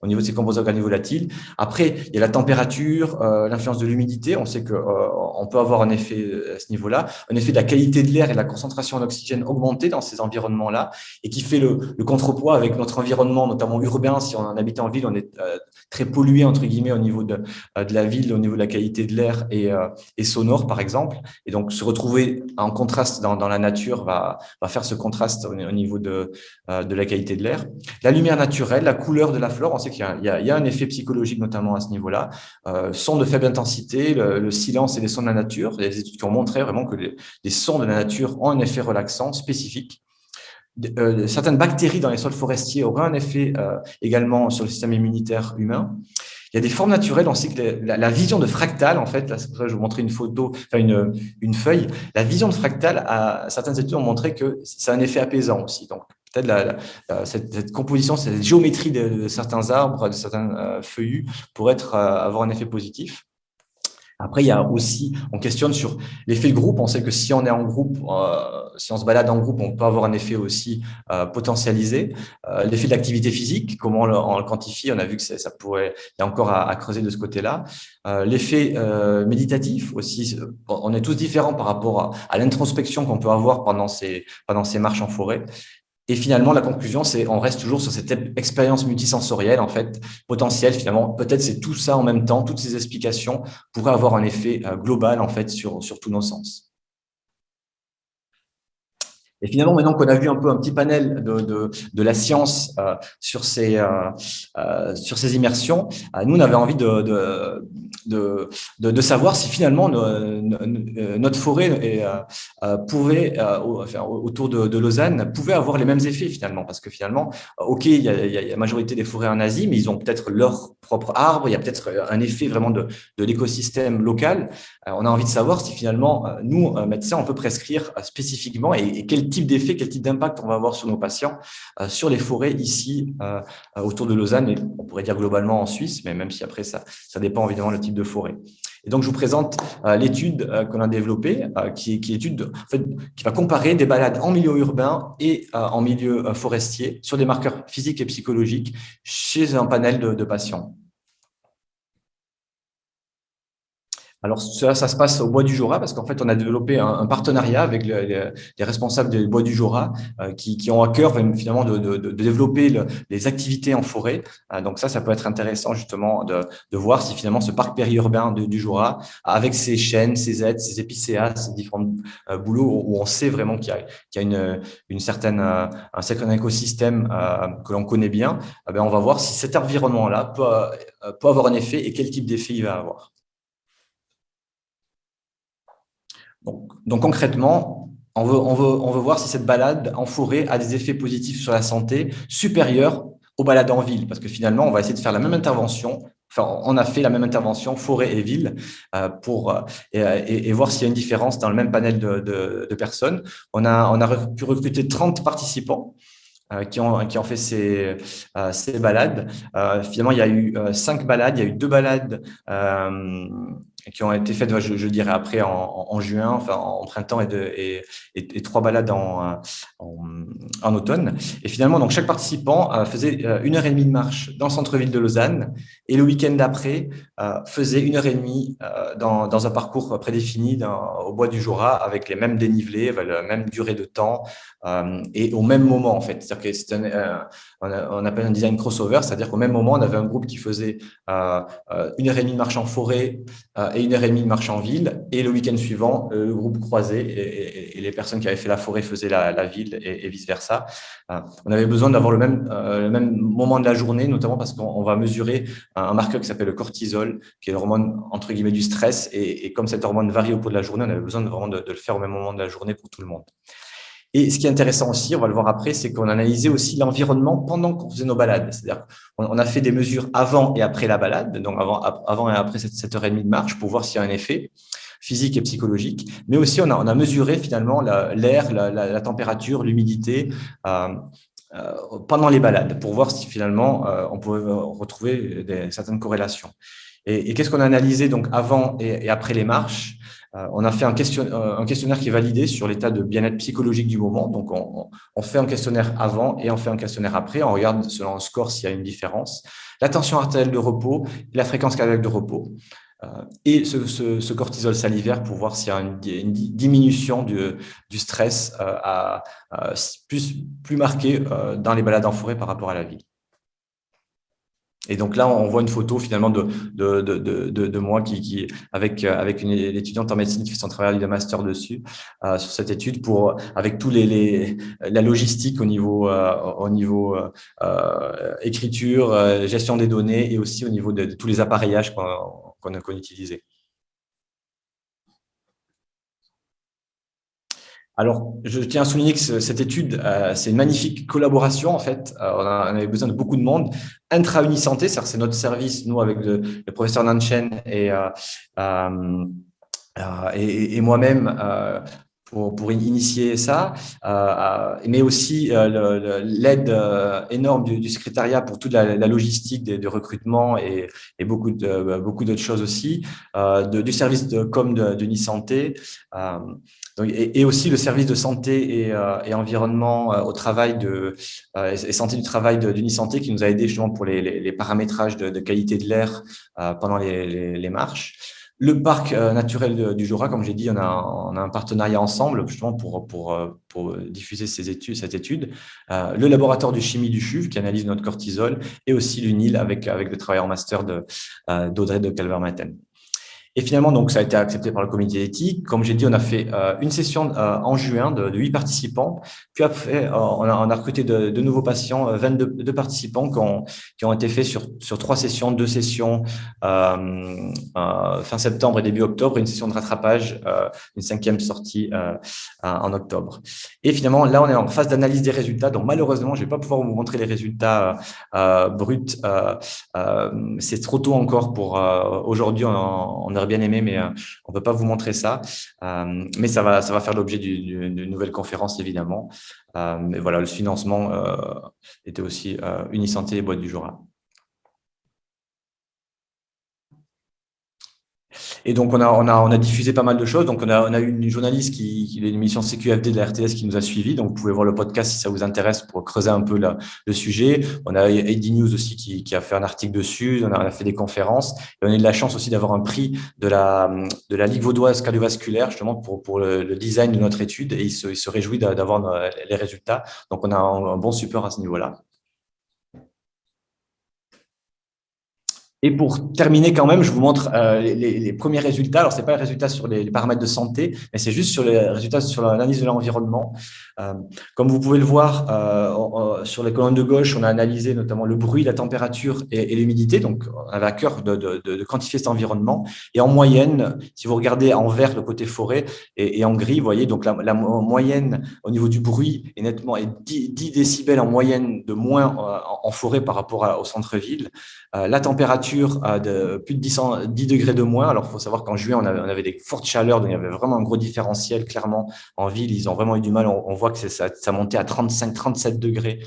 au niveau de ces composés organovolatiles. Après, il y a la température, l'influence de l'humidité. On sait qu'on peut avoir un effet à ce niveau-là, un effet de la qualité de l'air et de la concentration en oxygène augmentée dans ces environnements-là, et qui fait le contrepoids avec notre environnement, notamment urbain. Si on habite en ville, on est très pollué, entre guillemets, au niveau de la ville, au niveau de la qualité de l'air et sonore, par exemple. Et donc, se retrouver en contraste dans la nature va faire ce contraste au niveau de la qualité de l'air. La lumière naturelle, la couleur de la flore, on sait qu'il y a un effet psychologique notamment à ce niveau-là. Sons de faible intensité, le silence et les sons de la nature. Il y a des études qui ont montré vraiment que les sons de la nature ont un effet relaxant spécifique. Certaines bactéries dans les sols forestiers auraient un effet également sur le système immunitaire humain. Il y a des formes naturelles, on sait que la vision de fractal, en fait, là, c'est pour ça que je vous montrer une photo, enfin une feuille. La vision de fractal, certaines études ont montré que c'est un effet apaisant aussi. Donc, peut-être cette composition, cette géométrie de certains arbres, de certains feuillus pourrait avoir un effet positif. Après, il y a aussi, on questionne sur l'effet de groupe. On sait que si on est en groupe, si on se balade en groupe, on peut avoir un effet aussi potentialisé. L'effet de l'activité physique, comment on le quantifie, on a vu que ça pourrait, il y a encore à creuser de ce côté-là. L'effet méditatif aussi, on est tous différents par rapport à l'introspection qu'on peut avoir pendant ces marches en forêt. Et finalement, la conclusion, c'est on reste toujours sur cette expérience multisensorielle, en fait, potentielle. Finalement, peut-être c'est tout ça en même temps, toutes ces explications pourraient avoir un effet global, en fait, sur tous nos sens. Et finalement, maintenant qu'on a vu un peu un petit panel de la science sur ces immersions, nous, on avait envie de savoir si finalement notre forêt pouvait, enfin, autour de Lausanne, pouvait avoir les mêmes effets finalement, parce que finalement, ok, il y a la majorité des forêts en Asie, mais ils ont peut-être leurs propres arbres, il y a peut-être un effet vraiment de l'écosystème local. On a envie de savoir si finalement, nous, médecins, on peut prescrire spécifiquement et quel type d'effet, quel type d'impact on va avoir sur nos patients, sur les forêts ici, autour de Lausanne, et on pourrait dire globalement en Suisse, mais même si après, ça dépend évidemment le type de forêt. Et donc, je vous présente l'étude qu'on a développée, qui va comparer des balades en milieu urbain et en milieu forestier sur des marqueurs physiques et psychologiques chez un panel de patients. Alors, ça se passe au Bois du Jura parce qu'en fait, on a développé un partenariat avec les responsables des Bois du Jura qui ont à cœur finalement de développer les activités en forêt. Donc ça peut être intéressant justement de voir si finalement ce parc périurbain du Jura, avec ses chênes, ses hêtres, ses épicéas, ses différents bouleaux où on sait vraiment qu'il y a un certain écosystème que l'on connaît bien, on va voir si cet environnement-là peut avoir un effet et quel type d'effet il va avoir. Donc concrètement, on veut voir si cette balade en forêt a des effets positifs sur la santé supérieurs aux balades en ville, parce que finalement, on va essayer de faire la même intervention. Enfin, on a fait la même intervention forêt et ville et voir s'il y a une différence dans le même panel de personnes. On a pu recruter 30 participants qui ont fait ces balades. Finalement, il y a eu 5 balades, il y a eu 2 balades qui ont été faites, je dirais, après en juin, enfin en printemps et 3 balades en automne. Et finalement, donc chaque participant faisait 1h30 de marche dans le centre-ville de Lausanne et le week-end d'après faisait 1h30 dans un parcours prédéfini au Bois du Jura avec les mêmes dénivelés, avec la même durée de temps et au même moment en fait. C'est-à-dire que c'est on appelle un design crossover, c'est-à-dire qu'au même moment, on avait un groupe qui faisait 1h30 de marche en forêt et 1h30 de marche en ville. Et le week-end suivant, le groupe croisait et les personnes qui avaient fait la forêt faisaient la ville et vice-versa. On avait besoin d'avoir le même moment de la journée, notamment parce qu'on va mesurer un marqueur qui s'appelle le cortisol, qui est l'hormone entre guillemets du stress. Et comme cette hormone varie au cours de la journée, on avait besoin vraiment de le faire au même moment de la journée pour tout le monde. Et ce qui est intéressant aussi, on va le voir après, c'est qu'on a analysé aussi l'environnement pendant qu'on faisait nos balades. C'est-à-dire qu'on a fait des mesures avant et après la balade, donc avant et après cette heure et demie de marche pour voir s'il y a un effet physique et psychologique. Mais aussi, on a mesuré finalement l'air, la température, l'humidité pendant les balades pour voir si finalement on pouvait retrouver certaines corrélations. Et qu'est-ce qu'on a analysé donc avant et après les marches? On a fait un questionnaire qui est validé sur l'état de bien-être psychologique du moment. Donc, on fait un questionnaire avant et on fait un questionnaire après. On regarde selon un score s'il y a une différence. La tension artérielle de repos, la fréquence cardiaque de repos et ce cortisol salivaire pour voir s'il y a une diminution du stress plus marquée dans les balades en forêt par rapport à la ville. Et donc là, on voit une photo finalement de moi avec une étudiante en médecine qui fait son travail de master dessus sur cette étude avec tous la logistique au niveau écriture, gestion des données et aussi au niveau de tous les appareillages qu'on utilisait. Alors, je tiens à souligner que cette étude, c'est une magnifique collaboration en fait. On avait besoin de beaucoup de monde. Intra-Unisanté, c'est notre service, nous avec le professeur Nanchen et moi-même pour initier ça, mais aussi l'aide énorme du secrétariat pour toute la logistique de recrutement et beaucoup d'autres choses aussi, du service de com d'Unisanté. Et aussi le service de santé et environnement au travail et santé du travail d'Unisanté qui nous a aidé justement pour les paramétrages de qualité de l'air pendant les marches. Le parc naturel du Jura, comme j'ai dit, on a un partenariat ensemble justement pour diffuser cette étude. Le laboratoire de chimie du CHUV qui analyse notre cortisol et aussi l'UNIL avec le travail en master d'Audrey de Calvermaten. Et finalement, donc, ça a été accepté par le comité d'éthique. Comme j'ai dit, on a fait une session en juin de 8 participants. Puis après, on a recruté de nouveaux patients, 22 participants qui ont été faits sur 3 sessions, 2 sessions fin septembre et début octobre, une session de rattrapage, une 5e sortie en octobre. Et finalement, là, on est en phase d'analyse des résultats. Donc, malheureusement, je ne vais pas pouvoir vous montrer les résultats bruts. C'est trop tôt encore pour aujourd'hui. On aurait bien aimé, mais on ne peut pas vous montrer ça. Mais ça va faire l'objet d'une nouvelle conférence, évidemment. Mais voilà, le financement était aussi Unisanté et Boîte du Jura. Et donc, on a diffusé pas mal de choses. Donc, on a eu une journaliste qui est une émission CQFD de la RTS qui nous a suivis. Donc, vous pouvez voir le podcast si ça vous intéresse pour creuser un peu le sujet. On a AD News aussi qui a fait un article dessus. On a fait des conférences. Et on a eu de la chance aussi d'avoir un prix de la Ligue vaudoise cardiovasculaire, justement, pour le design de notre étude. Et il se réjouit d'avoir les résultats. Donc, on a un bon support à ce niveau-là. Et pour terminer quand même, je vous montre les premiers résultats. Alors, ce n'est pas les résultats sur les paramètres de santé, mais c'est juste sur les résultats sur l'analyse de l'environnement. Comme vous pouvez le voir, sur les colonnes de gauche, on a analysé notamment le bruit, la température et l'humidité. Donc, on avait à cœur de quantifier cet environnement. Et en moyenne, si vous regardez en vert le côté forêt et en gris, vous voyez, donc la moyenne au niveau du bruit est nettement 10 décibels en moyenne de moins en forêt par rapport au centre-ville. La température de plus de 10 degrés de moins. Alors, il faut savoir qu'en juillet, on avait des fortes chaleurs, donc il y avait vraiment un gros différentiel. Clairement, en ville, ils ont vraiment eu du mal. On voit que ça montait à 35-37 degrés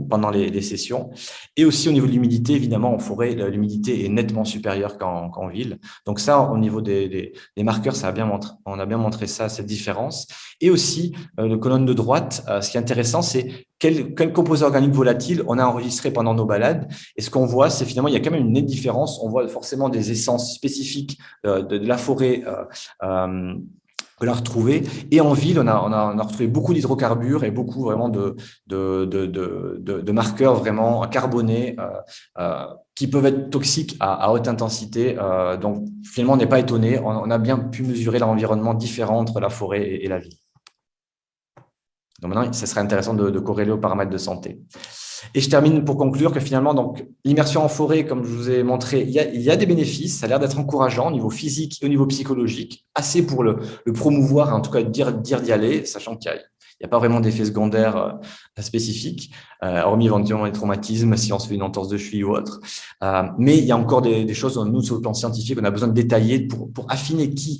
pendant les sessions. Et aussi, au niveau de l'humidité, évidemment, en forêt, l'humidité est nettement supérieure qu'en ville. Donc ça, au niveau des marqueurs, on a bien montré ça, cette différence. Et aussi, le colonne de droite, ce qui est intéressant, c'est quel composé organique volatile on a enregistré pendant nos balades. Et ce qu'on voit, c'est finalement, il y a quand même une nette différence. On voit forcément des essences spécifiques de la forêt que l'a retrouvé. Et en ville, on a retrouvé beaucoup d'hydrocarbures et beaucoup vraiment de marqueurs vraiment carbonés qui peuvent être toxiques à haute intensité. Donc, finalement, on n'est pas étonné. On a bien pu mesurer l'environnement différent entre la forêt et la ville. Donc maintenant, ce serait intéressant de corréler aux paramètres de santé. Et je termine pour conclure que finalement, donc l'immersion en forêt, comme je vous ai montré, il y a des bénéfices. Ça a l'air d'être encourageant au niveau physique et au niveau psychologique, assez pour le promouvoir, en tout cas dire d'y aller, sachant qu'il n'y a pas vraiment d'effets secondaires spécifiques, hormis éventuellement les traumatismes si on se fait une entorse de cheville ou autre. Mais il y a encore des choses, nous, sur le plan scientifique, on a besoin de détailler pour affiner qui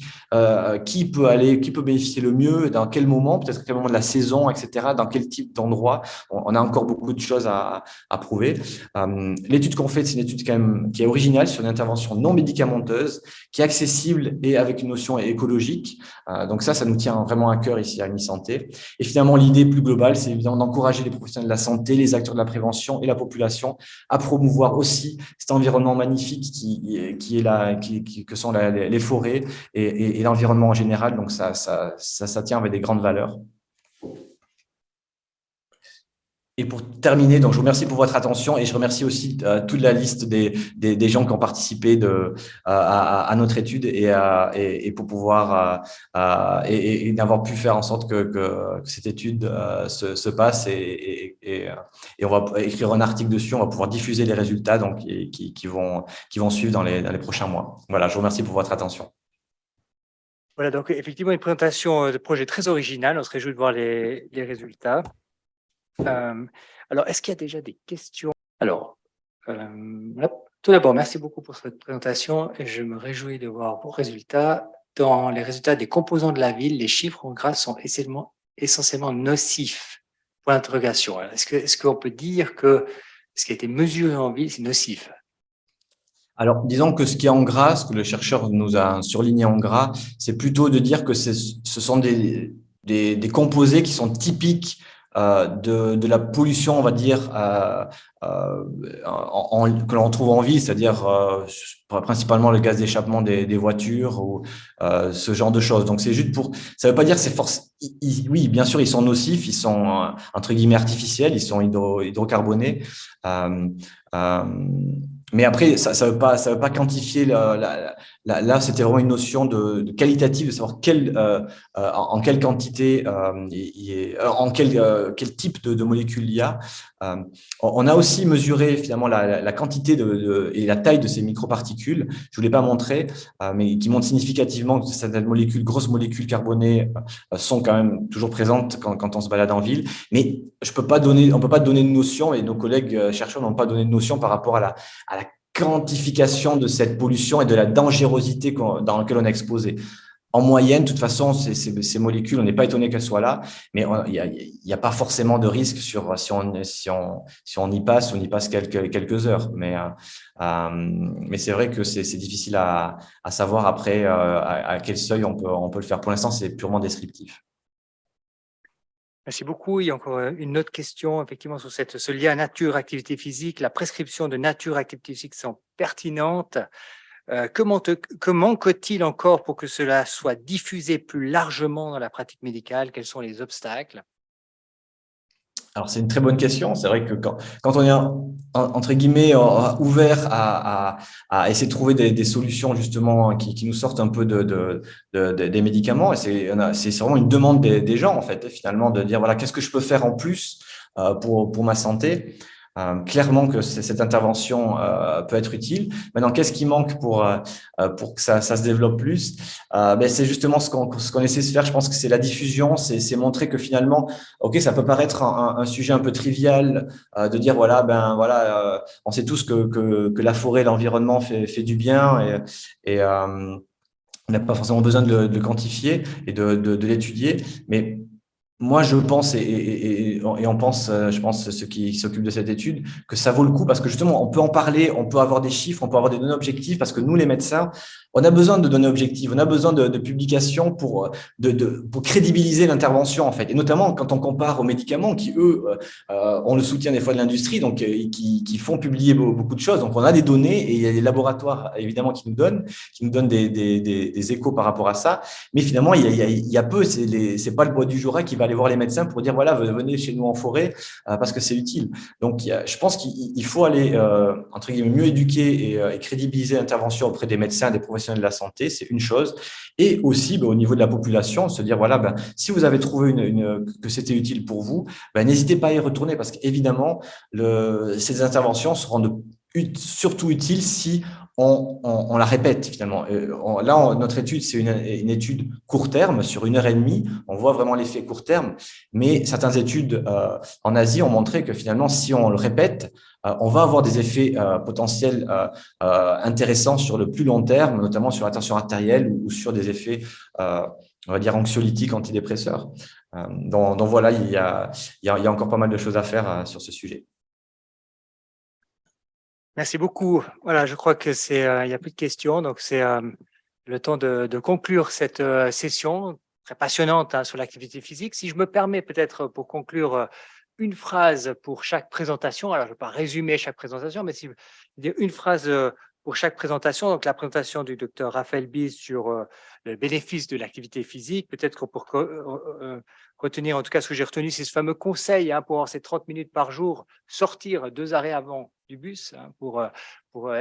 peut bénéficier le mieux, dans quel moment, peut-être à quel moment de la saison, etc., dans quel type d'endroit. On a encore beaucoup de choses à prouver. L'étude qu'on fait, c'est une étude quand même qui est originale sur une intervention non médicamenteuse, qui est accessible et avec une notion écologique. Donc ça nous tient vraiment à cœur ici à UniSanté. Et finalement, l'idée plus globale, c'est évidemment d'encourager les professionnels de la santé, les acteurs de la prévention et la population à promouvoir aussi cet environnement magnifique que sont les forêts et l'environnement en général. Donc ça tient avec des grandes valeurs. Et pour terminer, donc je vous remercie pour votre attention et je remercie aussi toute la liste des gens qui ont participé à notre étude et pour pouvoir et d'avoir pu faire en sorte que cette étude se passe et on va écrire un article dessus, on va pouvoir diffuser les résultats donc qui vont suivre dans les prochains mois. Voilà, je vous remercie pour votre attention. Voilà, donc effectivement une présentation de projet très originale. On se réjouit de voir les résultats. Alors, est-ce qu'il y a déjà des questions? Alors, tout d'abord, merci beaucoup pour cette présentation et je me réjouis de voir vos résultats. Dans les résultats des composants de la ville, les chiffres en gras sont essentiellement nocifs. Point d'interrogation. Est-ce qu'on peut dire que ce qui a été mesuré en ville, c'est nocif? Alors, disons que ce qui est en gras, ce que le chercheur nous a surligné en gras, c'est plutôt de dire que ce sont des composés qui sont typiques de la pollution, on va dire, que l'on trouve en ville, c'est-à-dire principalement le gaz d'échappement des voitures ou ce genre de choses. Donc, c'est juste ça veut pas dire que c'est oui, bien sûr, ils sont nocifs, ils sont entre guillemets artificiels, ils sont hydrocarbonés. Mais après, ça veut pas quantifier là, c'était vraiment une notion de qualitative, de savoir en quelle quantité, quel type de molécules il y a. On a aussi mesuré finalement la quantité et la taille de ces microparticules. Je voulais pas montrer, mais qui montrent significativement que certaines molécules, grosses molécules carbonées, sont quand même toujours présentes quand on se balade en ville. Mais on peut pas donner de notion, et nos collègues chercheurs n'ont pas donné de notion par rapport à la quantification de cette pollution et de la dangerosité dans laquelle on est exposé. En moyenne, de toute façon, ces molécules, on n'est pas étonné qu'elles soient là, mais il n'y a pas forcément de risque si on y passe, on y passe quelques heures. Mais c'est vrai que c'est difficile à savoir après à quel seuil on peut le faire. Pour l'instant, c'est purement descriptif. Merci beaucoup. Il y a encore une autre question, effectivement, sur ce lien nature-activité physique. La prescription de nature-activité physique sont pertinentes. Que manque-t-il encore pour que cela soit diffusé plus largement dans la pratique médicale? Quels sont les obstacles? Alors, c'est une très bonne question. C'est vrai que quand on est, entre guillemets, ouvert à essayer de trouver des solutions, justement, qui nous sortent un peu des médicaments, et c'est vraiment une demande des gens, en fait, finalement, de dire, voilà, qu'est-ce que je peux faire en plus pour ma santé? Clairement que cette intervention peut être utile. Maintenant, qu'est-ce qui manque pour que ça se développe plus? C'est justement ce qu'on essaie de faire. Je pense que c'est la diffusion, c'est montrer que finalement, ok, ça peut paraître un sujet un peu trivial de dire voilà, on sait tous que la forêt, l'environnement fait du bien et on n'a pas forcément besoin de le quantifier et de l'étudier, mais moi, je pense, et on pense, je pense, ceux qui s'occupent de cette étude, que ça vaut le coup parce que justement, on peut en parler, on peut avoir des chiffres, on peut avoir des données objectives parce que nous, les médecins, on a besoin de données objectives, on a besoin de publications pour crédibiliser l'intervention, en fait. Et notamment quand on compare aux médicaments qui, eux, ont le soutien des fois de l'industrie, donc qui font publier beaucoup de choses. Donc, on a des données et il y a des laboratoires, évidemment, qui nous donnent des échos par rapport à ça. Mais finalement, il y a peu, c'est pas le bois du Jura qui va aller voir les médecins pour dire voilà, venez chez nous en forêt parce que c'est utile. Donc, je pense qu'il faut aller entre guillemets mieux éduquer et crédibiliser l'intervention auprès des médecins, des professionnels de la santé, c'est une chose. Et aussi, au niveau de la population, se dire voilà, si vous avez trouvé que c'était utile pour vous, n'hésitez pas à y retourner parce qu'évidemment, ces interventions seront surtout utiles si on la répète finalement. Notre étude, c'est une étude court terme, sur 1 heure et demie. On voit vraiment l'effet court terme. Mais certaines études en Asie ont montré que finalement, si on le répète, on va avoir des effets potentiels intéressants sur le plus long terme, notamment sur la tension artérielle ou sur des effets, on va dire, anxiolytiques, antidépresseurs. Donc voilà, il y a encore pas mal de choses à faire sur ce sujet. Merci beaucoup. Voilà, je crois que il n'y a plus de questions, donc c'est le temps de conclure cette session très passionnante hein, sur l'activité physique. Si je me permets peut-être pour conclure une phrase pour chaque présentation. Alors, je ne vais pas résumer chaque présentation, mais si dire une phrase pour chaque présentation. Donc, la présentation du docteur Raphaël Bis sur le bénéfice de l'activité physique. Peut-être que pour retenir, en tout cas, ce que j'ai retenu, c'est ce fameux conseil hein, pour avoir ces 30 minutes par jour, sortir 2 arrêts avant du bus hein,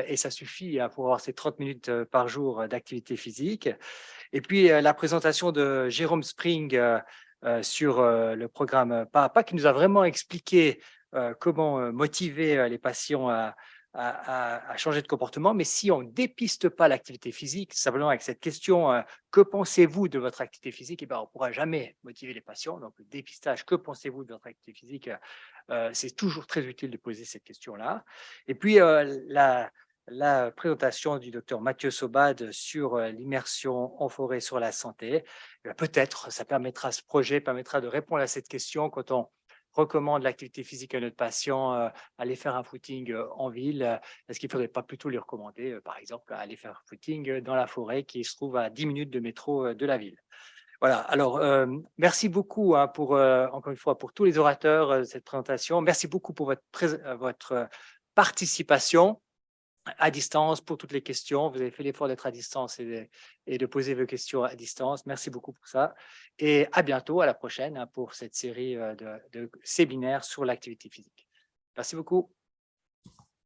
et ça suffit hein, pour avoir ces 30 minutes par jour d'activité physique. Et puis, la présentation de Jérôme Spring sur le programme PAPA qui nous a vraiment expliqué comment motiver les patients à changer de comportement. Mais si on ne dépiste pas l'activité physique, simplement avec cette question que pensez-vous de votre activité physique, eh ben, on ne pourra jamais motiver les patients. Donc, le dépistage, que pensez-vous de votre activité physique c'est toujours très utile de poser cette question-là. Et puis, la présentation du docteur Mathieu Sobade sur l'immersion en forêt sur la santé. Peut-être, ce projet permettra de répondre à cette question quand on recommande l'activité physique à notre patient, aller faire un footing en ville. Est-ce qu'il ne faudrait pas plutôt lui recommander, par exemple, aller faire un footing dans la forêt qui se trouve à 10 minutes de métro de la ville? Voilà, alors merci beaucoup hein, encore une fois pour tous les orateurs de cette présentation. Merci beaucoup pour votre participation à distance pour toutes les questions. Vous avez fait l'effort d'être à distance et de poser vos questions à distance. Merci beaucoup pour ça. Et à bientôt, à la prochaine hein, pour cette série de séminaires sur l'activité physique. Merci beaucoup.